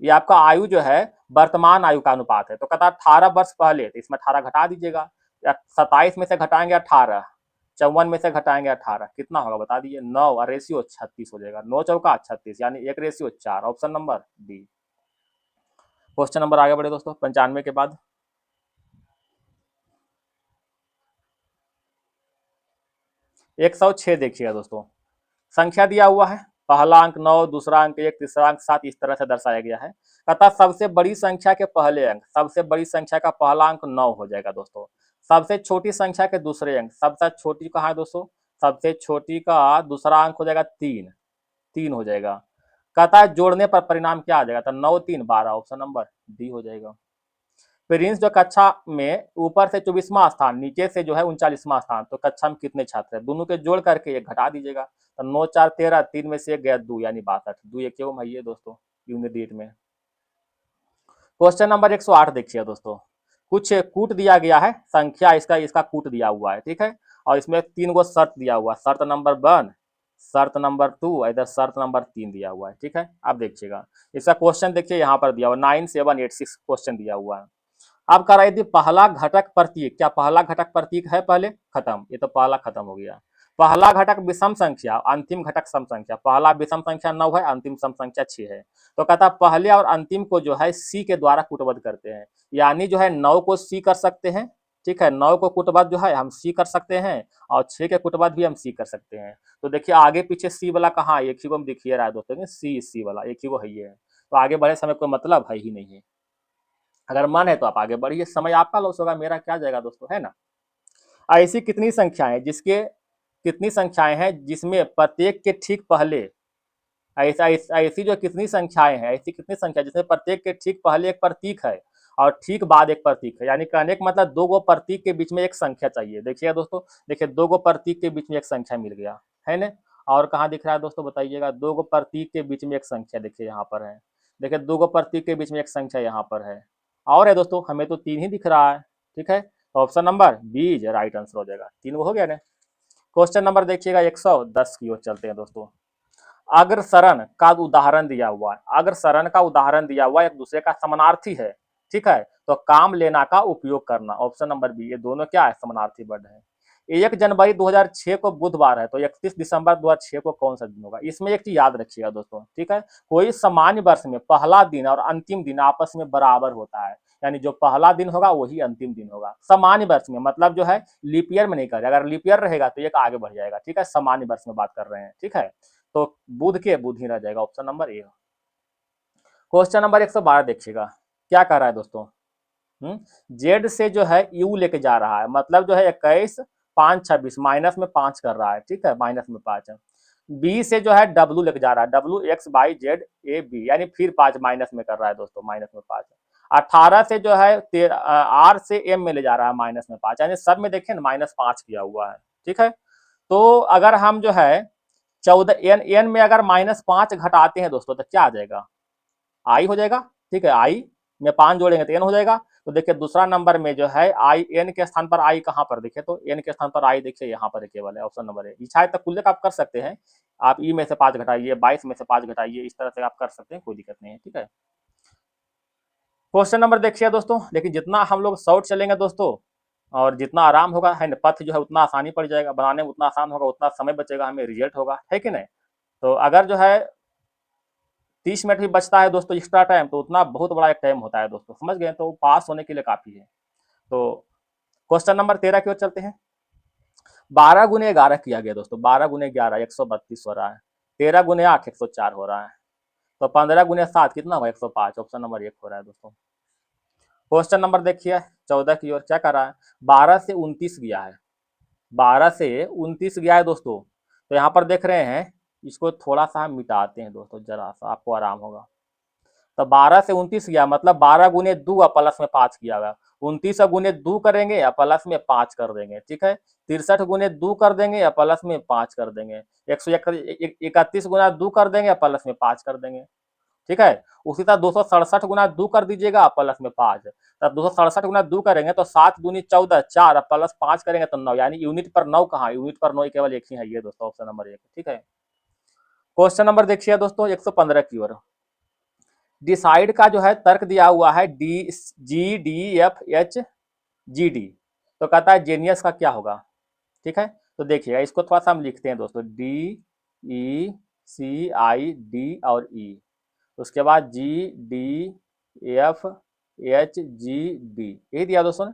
ये आपका आयु जो है वर्तमान आयु का अनुपात है। तो कहता है 18 वर्ष पहले, तो इसमें 18 घटा दीजिएगा, या 27 में से घटाएंगे 18, 54 में से घटाएंगे 18, कितना होगा बता दीजिए, 9 और रेशियो 36 हो जाएगा, 9 चौका 36 यानी 1:4, option number D. Question number आगे बढ़े दोस्तों 95 के बाद। 106 देखिएगा दोस्तों, संख्या दिया हुआ है, पहला अंक 9, दूसरा अंक 1, तीसरा अंक 7, इस तरह से दर्शाया गया है। अतः सबसे बड़ी संख्या के पहले अंक, सबसे बड़ी संख्या का पहला अंक 9 हो जाएगा दोस्तों। सबसे छोटी संख्या के दूसरे अंक, सबसे छोटी कहाँ है दोस्तों, सबसे छोटी का दूसरा अंक हो जाएगा 3, 3 हो जाएगा। कहता है जोड़ने पर परिणाम क्या आ जाएगा, तो 9 3 12, ऑप्शन नंबर डी हो जाएगा। प्रिंस जो कक्षा में ऊपर से 24वां स्थान, नीचे से जो है 39वां स्थान, तो कक्षा में कितने छात्र हैं, दोनों के जोड़ करके एक घटा दीजिएगा। तो 9 4 13, 3 में से 1 गया 2 यानी 62, 2 एक क्यों है दोस्तों यूनिट में। क्वेश्चन नंबर 108 देखिए दोस्तों, कुछ कूट दिया गया है, संख्या इसका इसका कूट दिया हुआ है, ठीक है। और इसमें 3 गो शर्त दिया हुआ है, शर्त नंबर 1, शर्त नंबर 2, इधर शर्त नंबर 3 दिया हुआ है, ठीक है। आप देखिएगा इसका क्वेश्चन देखिए, यहाँ पर दिया हुआ 9786 क्वेश्चन दिया हुआ है। अब कह रही थी पहला घटक प्रतीक, क्या पहला घटक प्रतीक है पहले, खत्म, ये तो पहला खत्म हो गया। पहला घटक विषम संख्या, अंतिम घटक सम संख्या, पहला विषम संख्या 9 है, अंतिम सम संख्या 6 है। तो कहता पहले और अंतिम को जो है सी के द्वारा कूटबद्ध करते हैं, यानी जो है 9 को सी कर सकते हैं, ठीक है, 9 को कूटबद्ध जो है हम सी कर सकते हैं, और 6 के कूटबद्ध भी हम सी कर सकते हैं। तो देखिए आगे पीछे सी वाला कहाँ, एक ही को दिखिए रहा है दोस्तों, सी वाला एक ही वो है, ये है। तो आगे बढ़े समय कोई मतलब है ही नहीं है। अगर मन है तो आप आगे बढ़िए, समय आपका लॉस होगा, मेरा क्या जाएगा दोस्तों, है ना। ऐसी कितनी संख्याएं जिसके, कितनी संख्याएं हैं जिसमें प्रत्येक के ठीक पहले, ऐसी जो कितनी संख्याएं हैं, ऐसी कितनी संख्या जिसमें प्रत्येक के ठीक पहले एक प्रतीक है और ठीक बाद एक प्रतीक है, यानी कहने का मतलब 2 गो प्रतीक के बीच में एक संख्या चाहिए। देखिए दोस्तों, देखिए 2 गो प्रतीक के बीच में एक संख्या मिल गया है ना। और कहाँ दिख रहा है दोस्तों बताइएगा, 2 गो प्रतीक के बीच में एक संख्या, देखिए यहाँ पर है, देखिए 2 गो प्रतीक के बीच में एक संख्या यहाँ पर है, और है दोस्तों, हमें तो 3 ही दिख रहा है, ठीक है। तो option number B right answer हो जाएगा, 3 वो हो गया ना। क्वेश्चन नंबर देखिएगा 110 की ओर चलते हैं दोस्तों। अग्रसरण का उदाहरण दिया हुआ है, अग्रसरण का उदाहरण दिया हुआ है, एक दूसरे का समानार्थी है, ठीक है। तो काम लेना का उपयोग करना, ऑप्शन नंबर बी, ये दोनों क्या है, समानार्थी वर्ड है। 1 जनवरी 2006 को बुधवार है, तो 31 दिसंबर 2006 को कौन सा दिन होगा। इसमें एक चीज याद रखिएगा दोस्तों, ठीक है, कोई सामान्य वर्ष में पहला दिन और अंतिम दिन आपस में बराबर होता है, यानी जो पहला दिन होगा वही अंतिम दिन होगा सामान्य वर्ष में, मतलब जो है लीप ईयर में नहीं करेगा, अगर लीप ईयर रहेगा तो एक आगे बढ़ जाएगा, ठीक है, सामान्य वर्ष में बात कर रहे हैं, ठीक है। तो बुध के बुध ही रह जाएगा, option number A. Question number 112 देखिएगा, क्या कह रहा है दोस्तों, जेड से जो है यू लेके जा रहा है, मतलब जो है 21 5 26 माइनस में 5 कर रहा है, ठीक है, माइनस में 5 है। बी से जो है डब्लू लेके जा रहा है, W X by Z A B, यानी फिर 5 माइनस में कर रहा है दोस्तों, माइनस में 5। 18 से जो है आर से एम में ले जा रहा है, माइनस में 5, यानी सब में देखिए ना -5 किया हुआ है, ठीक है। तो अगर हम जो है 14 एन में अगर -5 घटाते हैं दोस्तों तो क्या आ जाएगा, आई हो जाएगा, ठीक है, आई में 5 जोड़ेंगे तो एन हो जाएगा। तो देखिए दूसरा नंबर में जो है आई, एन के स्थान पर आई कहाँ पर, देखिए तो एन के स्थान पर आई देखिए यहाँ पर केवल है, ऑप्शन नंबर ए। इच्छा तक कुल्ले का आप कर सकते हैं, आप ई में से 5 घटाइए, 22 में से 5 घटाइए, इस तरह से आप कर सकते हैं, कोई दिक्कत नहीं है, ठीक है। क्वेश्चन नंबर देखिए दोस्तों, देखिए जितना हम लोग शॉर्ट चलेंगे दोस्तों और जितना आराम होगा है ना, पथ जो है उतना आसानी पड़ जाएगा, बनाने में उतना आसान होगा, उतना समय बचेगा, हमें रिजल्ट होगा, है कि नहीं। तो अगर जो है 30 मिनट भी बचता है दोस्तों एक्स्ट्रा टाइम, तो उतना बहुत बड़ा एक टाइम होता है दोस्तों, समझ गए, तो पास होने के लिए काफी है। तो क्वेश्चन नंबर 13 की ओर चलते हैं। 12 गुने 11 किया गया दोस्तों, 12 गुने 11 132 हो रहा है, 13 गुने 8 104 हो रहा है, तो 15 गुने 7 कितना हुआ 105, ऑप्शन नंबर 1 हो रहा है दोस्तों। क्वेश्चन नंबर देखिए 14 की ओर, क्या कर रहा है, 12 से 29 गया है, 12 से 29 गया है दोस्तों। तो यहाँ पर देख रहे हैं, इसको थोड़ा सा हम मिटाते हैं दोस्तों, जरा सा आपको आराम होगा। तो 12 से 29 गया, मतलब 12 गुने 2 और प्लस में 5 किया हुआ। 29 गुने 2 करेंगे या प्लस में 5 कर देंगे, ठीक है। 63 गुने 2 कर देंगे या प्लस में 5 कर देंगे। 131 गुना 2 कर देंगे या प्लस में 5 कर देंगे, ठीक है। उसी तरह 267 गुना 2 कर दीजिएगा प्लस में 5। तब 267 गुना 2 करेंगे तो 7 दूनी 14, 4 प्लस 5 करेंगे तो 9, यानी यूनिट पर 9 कहाँ, यूनिट पर 9 केवल एक ही है, ये दोस्तों ऑप्शन नंबर 1, ठीक है। क्वेश्चन नंबर देखिए दोस्तों 115 की ओर। डिसाइड का जो है तर्क दिया हुआ है GDFH GD, तो कहता है जेनियस का क्या होगा, ठीक है। तो देखिएगा इसको थोड़ा सा हम लिखते हैं दोस्तों, DECID और E, उसके बाद GDFHGD, यही दिया दोस्तों ने।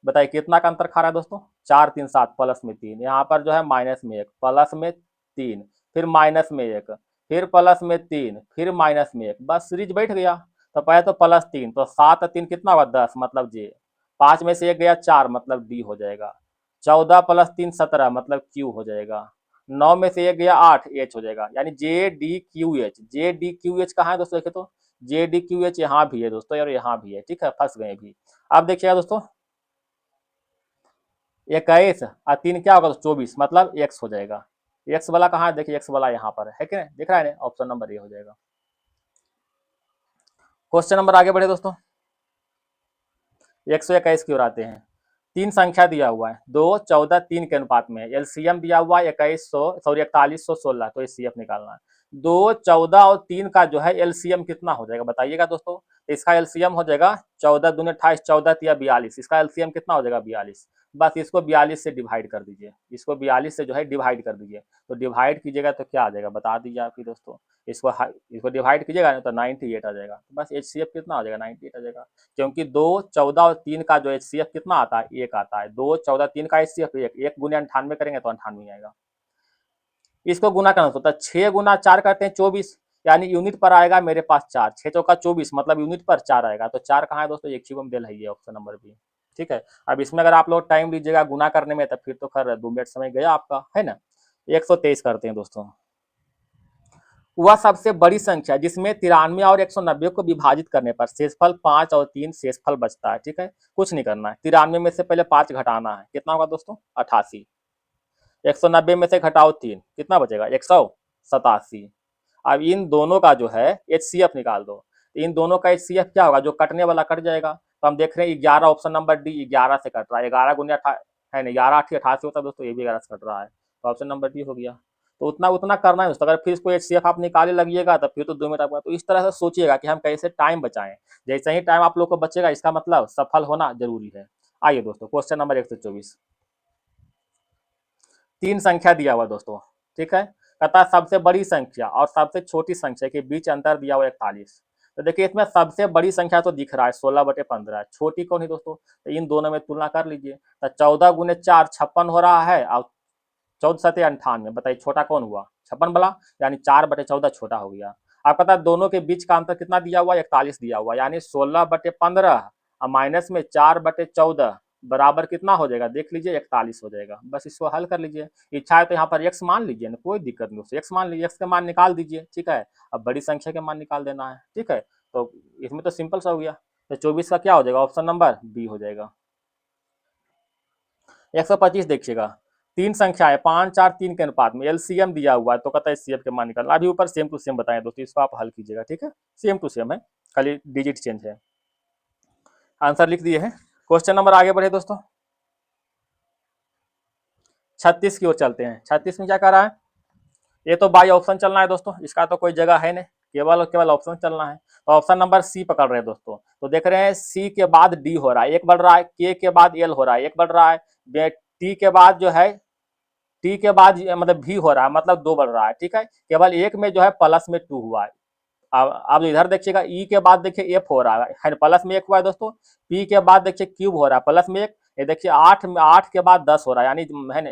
बताइए कितना का अंतर खा रहा है दोस्तों, 4 3 7 प्लस में 3, यहाँ पर जो है माइनस में 1 प्लस में 3, फिर माइनस में 1, फिर प्लस में 3, फिर माइनस में 1, बस सीरीज बैठ गया। तो पहले तो प्लस 3, तो 7 3 कितना हुआ 10, मतलब जे। 5 में से 1 गया 4, मतलब डी हो जाएगा। 14 प्लस 3 17, मतलब क्यू हो जाएगा। 9 में से 1 गया 8, एच हो जाएगा। यानी JDQH, JDQH कहाँ है दोस्तों, देखे तो JDQH यहाँ भी है दोस्तों और यहाँ भी है, ठीक है, फंस गए भी। अब देखिएगा दोस्तों 21 और 3 क्या होगा तो 24, मतलब एक्स हो जाएगा। एक्स वाला कहाँ है, देखिए एक्स वाला यहाँ पर है कि नहीं, दिख रहा है ना, ऑप्शन नंबर ये हो जाएगा। क्वेश्चन नंबर आगे बढ़े दोस्तों 121 की ओर आते हैं। 3 संख्या दिया हुआ है, 2 14 3 के अनुपात में, एलसीएम दिया हुआ है 4116, तो एचसीएफ निकालना है। 2 14 और 3 का जो है एलसीएम कितना हो जाएगा बताइएगा दोस्तों। इसका एलसीएम हो जाएगा 14 दूनी 28, 14 तिया 42, इसका एलसीएम कितना हो जाएगा 42। बस इसको 42 से डिवाइड कर दीजिए, इसको 42 से जो है डिवाइड कर दीजिए। तो डिवाइड कीजिएगा तो क्या आ जाएगा बता दीजिए आप ही दोस्तों। इसको डिवाइड कीजिएगा तो 98 आ जाएगा। बस एचसीएफ कितना आ जाएगा 98 आ जाएगा, क्योंकि 2 14 और 3 का जो एचसीएफ कितना आता है 1 आता है। 2 14 3 का एचसीएफ 1 गुने 98 करेंगे तो 98 आएगा। इसको गुना करना होता है, 6 गुना 4 करते हैं 24, यानी यूनिट पर आएगा मेरे पास 4, 6 चौका 24, मतलब यूनिट पर 4 आएगा। तो 4 कहाँ है दोस्तों, एक में दिल है ये ऑप्शन नंबर बी, ठीक है। अब इसमें अगर आप लोग टाइम लीजिएगा गुना करने में, तब फिर तो खैर 2 मिनट समय गया आपका, है ना। 123 करते हैं दोस्तों। वह सबसे बड़ी संख्या जिसमें 93 और 190 को विभाजित करने पर शेषफल 5 और 3 शेषफल बचता है, ठीक है। कुछ नहीं करना है, 93 में से पहले 5 घटाना है, कितना होगा दोस्तों 88। 190 में से घटाओ 3, कितना बचेगा 187। अब इन दोनों का जो है एचसीएफ निकाल दो। इन दोनों का एचसीएफ क्या होगा, जो कटने वाला कट जाएगा। तो हम देख रहे हैं 11, ऑप्शन नंबर डी 11 से कट रहा है। 11 गुने है ना, 11 8 88 होता है दोस्तों, ये भी 11 से कट रहा है, तो ऑप्शन नंबर डी हो गया। तो उतना उतना करना है दोस्तों। अगर फिर इसको एचसीएफ आप निकाले लगिएगा तो फिर तो 2 मिनट आपका। तो इस तरह से सोचिएगा कि हम कैसे टाइम बचाएं। जैसे ही टाइम आप लोग को बचेगा, इसका मतलब सफल होना जरूरी है। आइए दोस्तों क्वेश्चन नंबर 124। 3 संख्या दिया हुआ दोस्तों, ठीक है। कहता सबसे बड़ी संख्या और सबसे छोटी संख्या के बीच अंतर दिया हुआ 41। तो देखिए इसमें सबसे बड़ी संख्या तो दिख रहा है 16/15, छोटी कौन है दोस्तों, तो इन दोनों में तुलना कर लीजिए। तो 14 गुने 4 56 हो रहा है, और 14 7 98, बताइए छोटा कौन हुआ 56 वाला, यानी 4/14 छोटा हो गया। आप पता है दोनों के बीच का अंतर कितना दिया हुआ 41 दिया हुआ, यानी 16/15 और माइनस में 4/14 बराबर कितना हो जाएगा देख लीजिए 41 हो जाएगा। बस इसको हल कर लीजिए। इच्छा है तो यहाँ पर x मान लीजिए ना, कोई दिक्कत नहीं, उससे x मान लीजिए, x के मान निकाल दीजिए, ठीक है। अब बड़ी संख्या के मान निकाल देना है, ठीक है। तो इसमें तो सिंपल सा हो गया। तो 24 का क्या हो जाएगा, ऑप्शन नंबर बी हो जाएगा। 125 देखिएगा, 3 संख्या है 5 4 3 के अनुपात में, एलसीएम दिया हुआ है, तो कहता है एचसीएफ के मान निकालना। अभी ऊपर सेम टू सेम बताएं दोस्तों, इसको आप हल कीजिएगा, ठीक है। सेम टू सेम है, खाली डिजिट चेंज है। आंसर लिख दिए हैं। क्वेश्चन नंबर आगे बढ़े दोस्तों 36 की ओर चलते हैं। 36 में क्या कर रहा है, ये तो बाई ऑप्शन चलना है दोस्तों, इसका तो कोई जगह है नहीं, केवल और केवल ऑप्शन चलना है। तो ऑप्शन नंबर सी पकड़ रहे हैं दोस्तों। तो देख रहे हैं सी के बाद डी हो रहा है, एक बढ़ रहा है, के बाद एल हो रहा है, एक बढ़ रहा है, टी के बाद जो है टी के बाद मतलब भी हो रहा है, मतलब 2 बढ़ रहा है, ठीक है। केवल एक में जो है प्लस में 2 हुआ है। अब इधर देखिएगा ई के बाद देखिए एफ हो रहा है, प्लस में 1 हुआ है दोस्तों। पी के बाद देखिए क्यूब हो रहा है प्लस में 1, ये देखिए 8 के बाद 10 हो रहा है, यानी है ना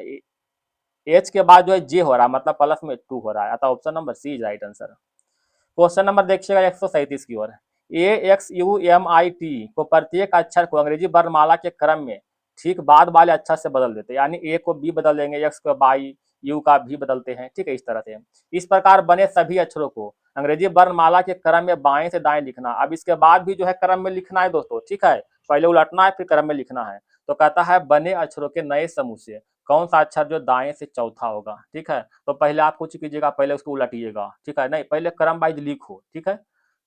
एच के बाद जो है जे हो रहा है, मतलब प्लस में 2 हो रहा है। अतः option number C is right answer. Question number देखिएगा 137 की ओर। AXUMIT को प्रत्येक अक्षर को अंग्रेजी वर्णमाला के क्रम में ठीक बाद वाले अक्षर से बदल देते हैं, यानी ए को बी बदल देंगे, एक्स को बाई, यू का भी बदलते हैं, ठीक है। इस तरह से इस प्रकार बने सभी अक्षरों को अंग्रेजी वर्णमाला के क्रम में बाएं से दाएं लिखना। अब इसके बाद भी जो है क्रम में लिखना है दोस्तों, ठीक है, पहले उलटना है फिर क्रम में लिखना है। तो कहता है बने अक्षरों के नए समूह से कौन सा अक्षर जो दाएं से चौथा होगा, ठीक है। तो पहले आप कुछ कीजिएगा, पहले उसको उलटिएगा, ठीक है, नहीं पहले क्रम वाइज लिखो, ठीक है।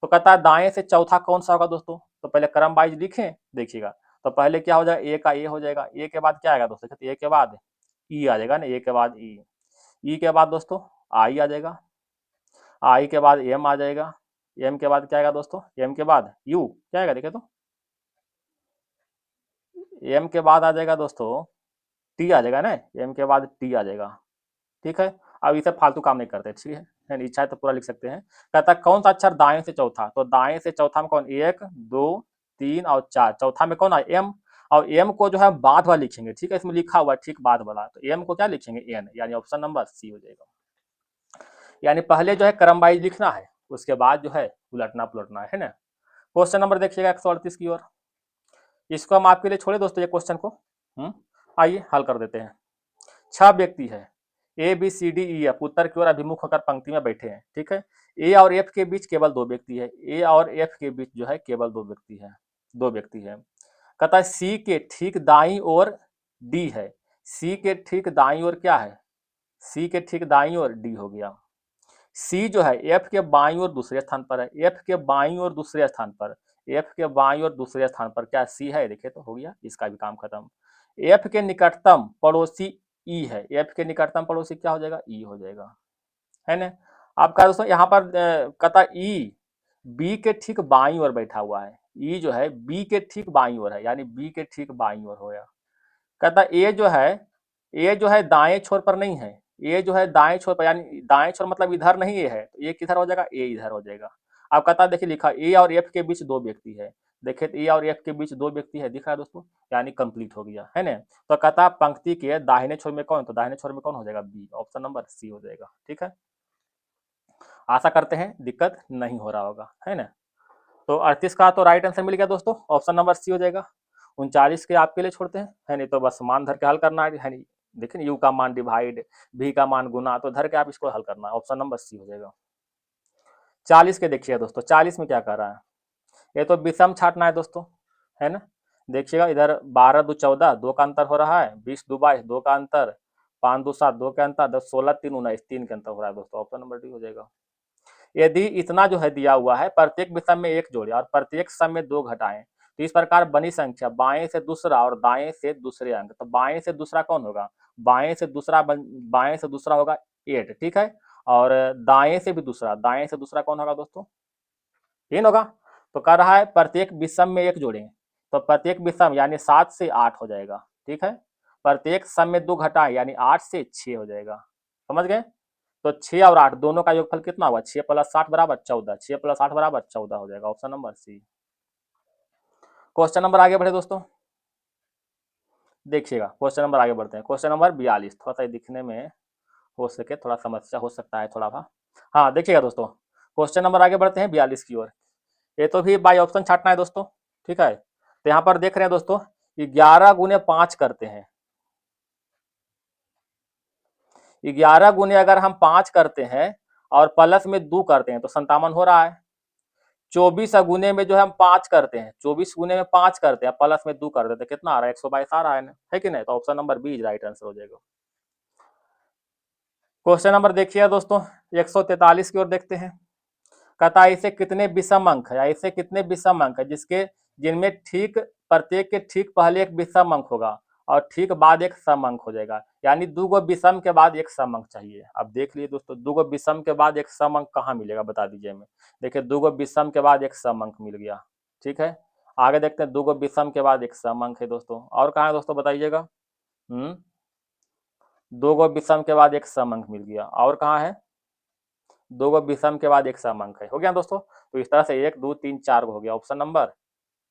तो कहता है दाएं से चौथा कौन सा होगा दोस्तों, तो पहले क्रम वाइज लिखें, देखिएगा। तो पहले क्या हो जाएगा, ए का ए हो जाएगा, ए के बाद क्या आएगा दोस्तों, कहते ए के बाद ई आ जाएगा ना, ए के बाद ई के बाद दोस्तों आई आ जाएगा, आई के बाद एम आ जाएगा, एम के बाद क्या आएगा दोस्तों, एम के बाद यू क्या आएगा, देखे तो एम के बाद आ जाएगा दोस्तों टी आ जाएगा ना, एम के बाद टी आ जाएगा, ठीक है। अब इसे फालतू काम नहीं करते, ठीक है, इच्छा है तो पूरा लिख सकते हैं। कहता है कौन सा अक्षर दाएं से चौथा, तो दाएं से चौथा में कौन, एक दो तीन और चार, चौथा में कौन है एम, और एम को जो है बाद वाला लिखेंगे, ठीक है, इसमें लिखा हुआ ठीक बाद वाला, तो एम को क्या लिखेंगे एन, यानी ऑप्शन नंबर सी हो जाएगा। यानी पहले जो है क्रम वाइज लिखना है, उसके बाद जो है उलटना पुलटना है ना। क्वेश्चन नंबर देखिएगा 138 की ओर, इसको हम आपके लिए छोड़े दोस्तों ये क्वेश्चन को, आइए हल कर देते हैं। 6 व्यक्ति है, A B C D E F उत्तर की ओर अभिमुख होकर पंक्ति में बैठे हैं, ठीक है। ए और एफ के बीच केवल 2 व्यक्ति है, ए और एफ के बीच जो है केवल 2 व्यक्ति है। कहता है सी के ठीक दाई ओर डी है, सी के ठीक दाई ओर क्या है, सी के ठीक दाई ओर डी हो गया। सी जो है एफ के बाईं ओर दूसरे स्थान पर है, एफ के बाईं ओर दूसरे स्थान पर, एफ के बाईं ओर दूसरे स्थान पर क्या सी है, देखिए तो हो गया, इसका भी काम खत्म। एफ के निकटतम पड़ोसी ई है, एफ के निकटतम पड़ोसी क्या हो जाएगा, ई हो जाएगा, है ना। आपका दोस्तों यहाँ पर कहता ई बी के ठीक बाईं ओर बैठा हुआ है, ई जो है बी के ठीक बाईं ओर है, यानी बी के ठीक बाईं ओर हो गया। कहता ए जो है दाएं छोर पर नहीं है, ए जो है दाएं छोर पर, यानी दाएं छोर मतलब इधर नहीं ये है, तो ए किधर हो जाएगा, ए इधर हो जाएगा। अब कहता देखिए लिखा ए और एफ के बीच 2 व्यक्ति है, देखिए ए और एफ के बीच 2 व्यक्ति है, दिख रहा है दोस्तों, यानी कंप्लीट हो गया है ना। तो कहता पंक्ति के दाहिने छोर में कौन, तो दाहिने छोर में कौन हो जाएगा, बी, ऑप्शन नंबर सी हो जाएगा, ठीक है। आशा करते हैं दिक्कत नहीं हो रहा होगा, है ना। तो 38 का तो राइट आंसर मिल गया दोस्तों, ऑप्शन नंबर सी हो जाएगा। 39 के आपके लिए छोड़ते हैं, है नहीं, तो बस मान धर के हल करना है नहीं, देखिए यू का मान डिवाइड, भी का मान गुना, तो धर के आप इसको हल करना है, ऑप्शन नंबर सी हो जाएगा। 40 के देखिए दोस्तों, 40 में क्या कर रहा है, ये तो विषम छाटना है दोस्तों, है ना। देखिएगा इधर 12 दो 14, 2 का अंतर हो रहा है, 20 दो 22, 2 का अंतर, 5 दो 7, 2 के अंतर, 10 16 3 19, 3 के अंतर हो रहा है दोस्तों, ऑप्शन नंबर डी हो जाएगा। यदि इतना जो है दिया हुआ है, प्रत्येक विषम में 1 जोड़े और प्रत्येक सम में 2 घटाएं, तो इस प्रकार बनी संख्या बाएं से दूसरा और दाएं से दूसरे अंक, तो बाएं से दूसरा कौन होगा, बाएं से दूसरा होगा 8, ठीक है, और दाएं से भी दूसरा, दाएं से दूसरा कौन होगा दोस्तों, 3 होगा। तो कह रहा है प्रत्येक विषम में 1 जोड़ें, तो प्रत्येक विषम यानी 7 से 8 हो जाएगा, ठीक है। प्रत्येक सम में 2 घटाएं यानी 8 से 6 हो जाएगा, समझ गए। तो 6 और 8 दोनों का योगफल कितना हुआ, 6 + 8 बराबर 14, 6 + 8 बराबर 14 हो जाएगा, option number C. Question number आगे बढ़े दोस्तों, देखिएगा क्वेश्चन नंबर आगे बढ़ते हैं। क्वेश्चन नंबर 42, थोड़ा सा दिखने में हो सके थोड़ा समस्या हो सकता है थोड़ा सा, हाँ देखिएगा दोस्तों, क्वेश्चन नंबर आगे बढ़ते हैं 42 की ओर। ये तो भी बाई ऑप्शन छाटना है दोस्तों, ठीक है। तो यहाँ पर देख रहे हैं दोस्तों, 11 गुने 5 करते हैं, 11 गुने अगर हम 5 करते हैं और प्लस में 2 करते हैं तो 57 हो रहा है। 24 गुने में जो है हम 5 करते हैं, 24 गुने में 5 करते हैं प्लस में 2 कर देते हैं, कितना आ रहा है, 122 आ रहा है ना, है कि नहीं, तो option number B right answer हो जाएगा। क्वेश्चन नंबर देखिए दोस्तों 143 की ओर देखते हैं। कहता है ऐसे कितने विषम अंक है, ऐसे कितने विषम अंक है जिसके जिनमें ठीक प्रत्येक के ठीक पहले एक विषम अंक होगा और ठीक बाद एक सम अंक हो जाएगा, यानी 2 गो विषम के बाद एक सम अंक चाहिए। अब देख लिए दोस्तों 2 गो विषम के बाद एक सम अंक कहाँ मिलेगा, बता दीजिए हमें। देखिए 2 गो विषम के बाद एक सम अंक मिल गया, ठीक है। आगे देखते हैं 2 गो विषम के बाद एक सम अंक है दोस्तों, और कहाँ है दोस्तों बताइएगा। 2 गो विषम के बाद एक सम अंक मिल गया, और कहाँ है, 2 गो विषम के बाद एक सम अंक है, हो गया दोस्तों। तो इस तरह से 1 2 3 4 हो गया, option number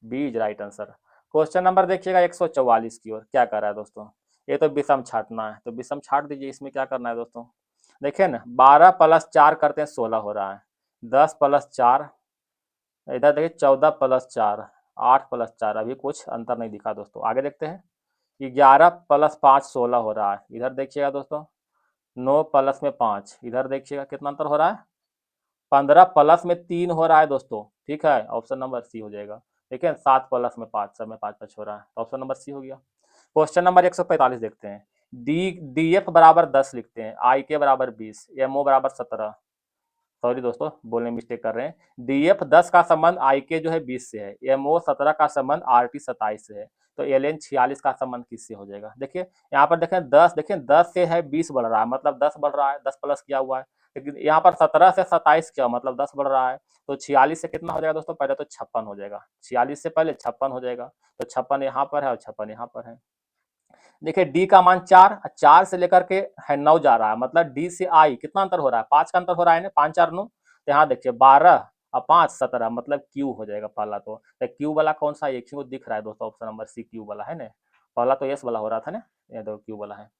B is right answer. Question number देखिएगा 144 की ओर, क्या कर रहा है दोस्तों, ये तो विषम छाटना है, तो विषम छाट दीजिए। इसमें क्या करना है दोस्तों, देखिए ना 12 + 4 करते हैं 16 हो रहा है, 10 + 4, इधर देखिए 14 + 4, 8 + 4, अभी कुछ अंतर नहीं दिखा दोस्तों। आगे देखते हैं 11 + 5 16 हो रहा है, इधर देखिएगा दोस्तों 9 + में 5, इधर देखिएगा कितना अंतर हो रहा है, 15 प्लस में 3 हो रहा है दोस्तों, ठीक है, ऑप्शन नंबर सी हो जाएगा। ठीक है, 7 प्लस में 5, सब में 5 हो रहा है, तो ऑप्शन नंबर सी हो गया। क्वेश्चन नंबर 145 देखते हैं। डी एफ बराबर 10 लिखते हैं, आई के बराबर 20, एम ओ बराबर 17। सॉरी दोस्तों, बोलने में मिस्टेक कर रहे हैं। डी एफ 10 का संबंध आई के जो है 20 से है, एम ओ 17 का संबंध आर टी 27 से है, तो एल एन 46 का संबंध किससे हो जाएगा? देखिए यहाँ पर देखें 10, देखें 10 से है 20 बढ़ रहा है, मतलब 10 बढ़ रहा है, 10 प्लस किया हुआ है। लेकिन यहाँ पर 17 से 27 क्या, मतलब 10 बढ़ रहा है, तो 46 से कितना हो जाएगा दोस्तों? पहले तो 56 हो जाएगा, 46 से पहले 56 हो जाएगा, तो 56 यहाँ पर है और 56 यहाँ पर है। देखिए डी का मान 4, 4 से लेकर के है 9 जा रहा है, मतलब डी से आई कितना अंतर हो रहा है? 5 का अंतर हो रहा है ना, 5 4 9। तो यहाँ देखिए 12 और 5 17, मतलब क्यू हो जाएगा पहला। तो क्यू वाला कौन सा है? क्यू दिख रहा है दोस्तों, ऑप्शन नंबर सी क्यू वाला है ना। पहला तो एस वाला हो रहा था ना, ये दो क्यू वाला है।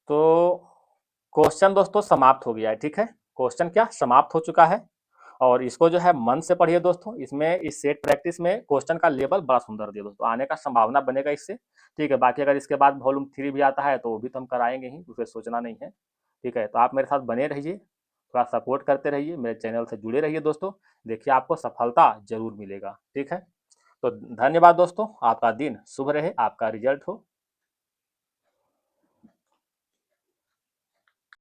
तो क्वेश्चन दोस्तों समाप्त हो गया है, ठीक है, क्वेश्चन क्या समाप्त हो चुका है। और इसको जो है मन से पढ़िए दोस्तों, इसमें इस सेट प्रैक्टिस में क्वेश्चन का लेवल बड़ा सुंदर दिया दोस्तों, आने का संभावना बनेगा इससे। ठीक है, बाकी अगर इसके बाद वॉल्यूम 3 भी आता है तो वो भी तो हम कराएंगे ही, उसे सोचना नहीं है। ठीक है, तो आप मेरे साथ बने रहिए, थोड़ा सपोर्ट करते रहिए, मेरे चैनल से जुड़े रहिए दोस्तों, देखिए आपको सफलता जरूर मिलेगा। ठीक है, तो धन्यवाद दोस्तों, आपका दिन शुभ रहे, आपका रिजल्ट हो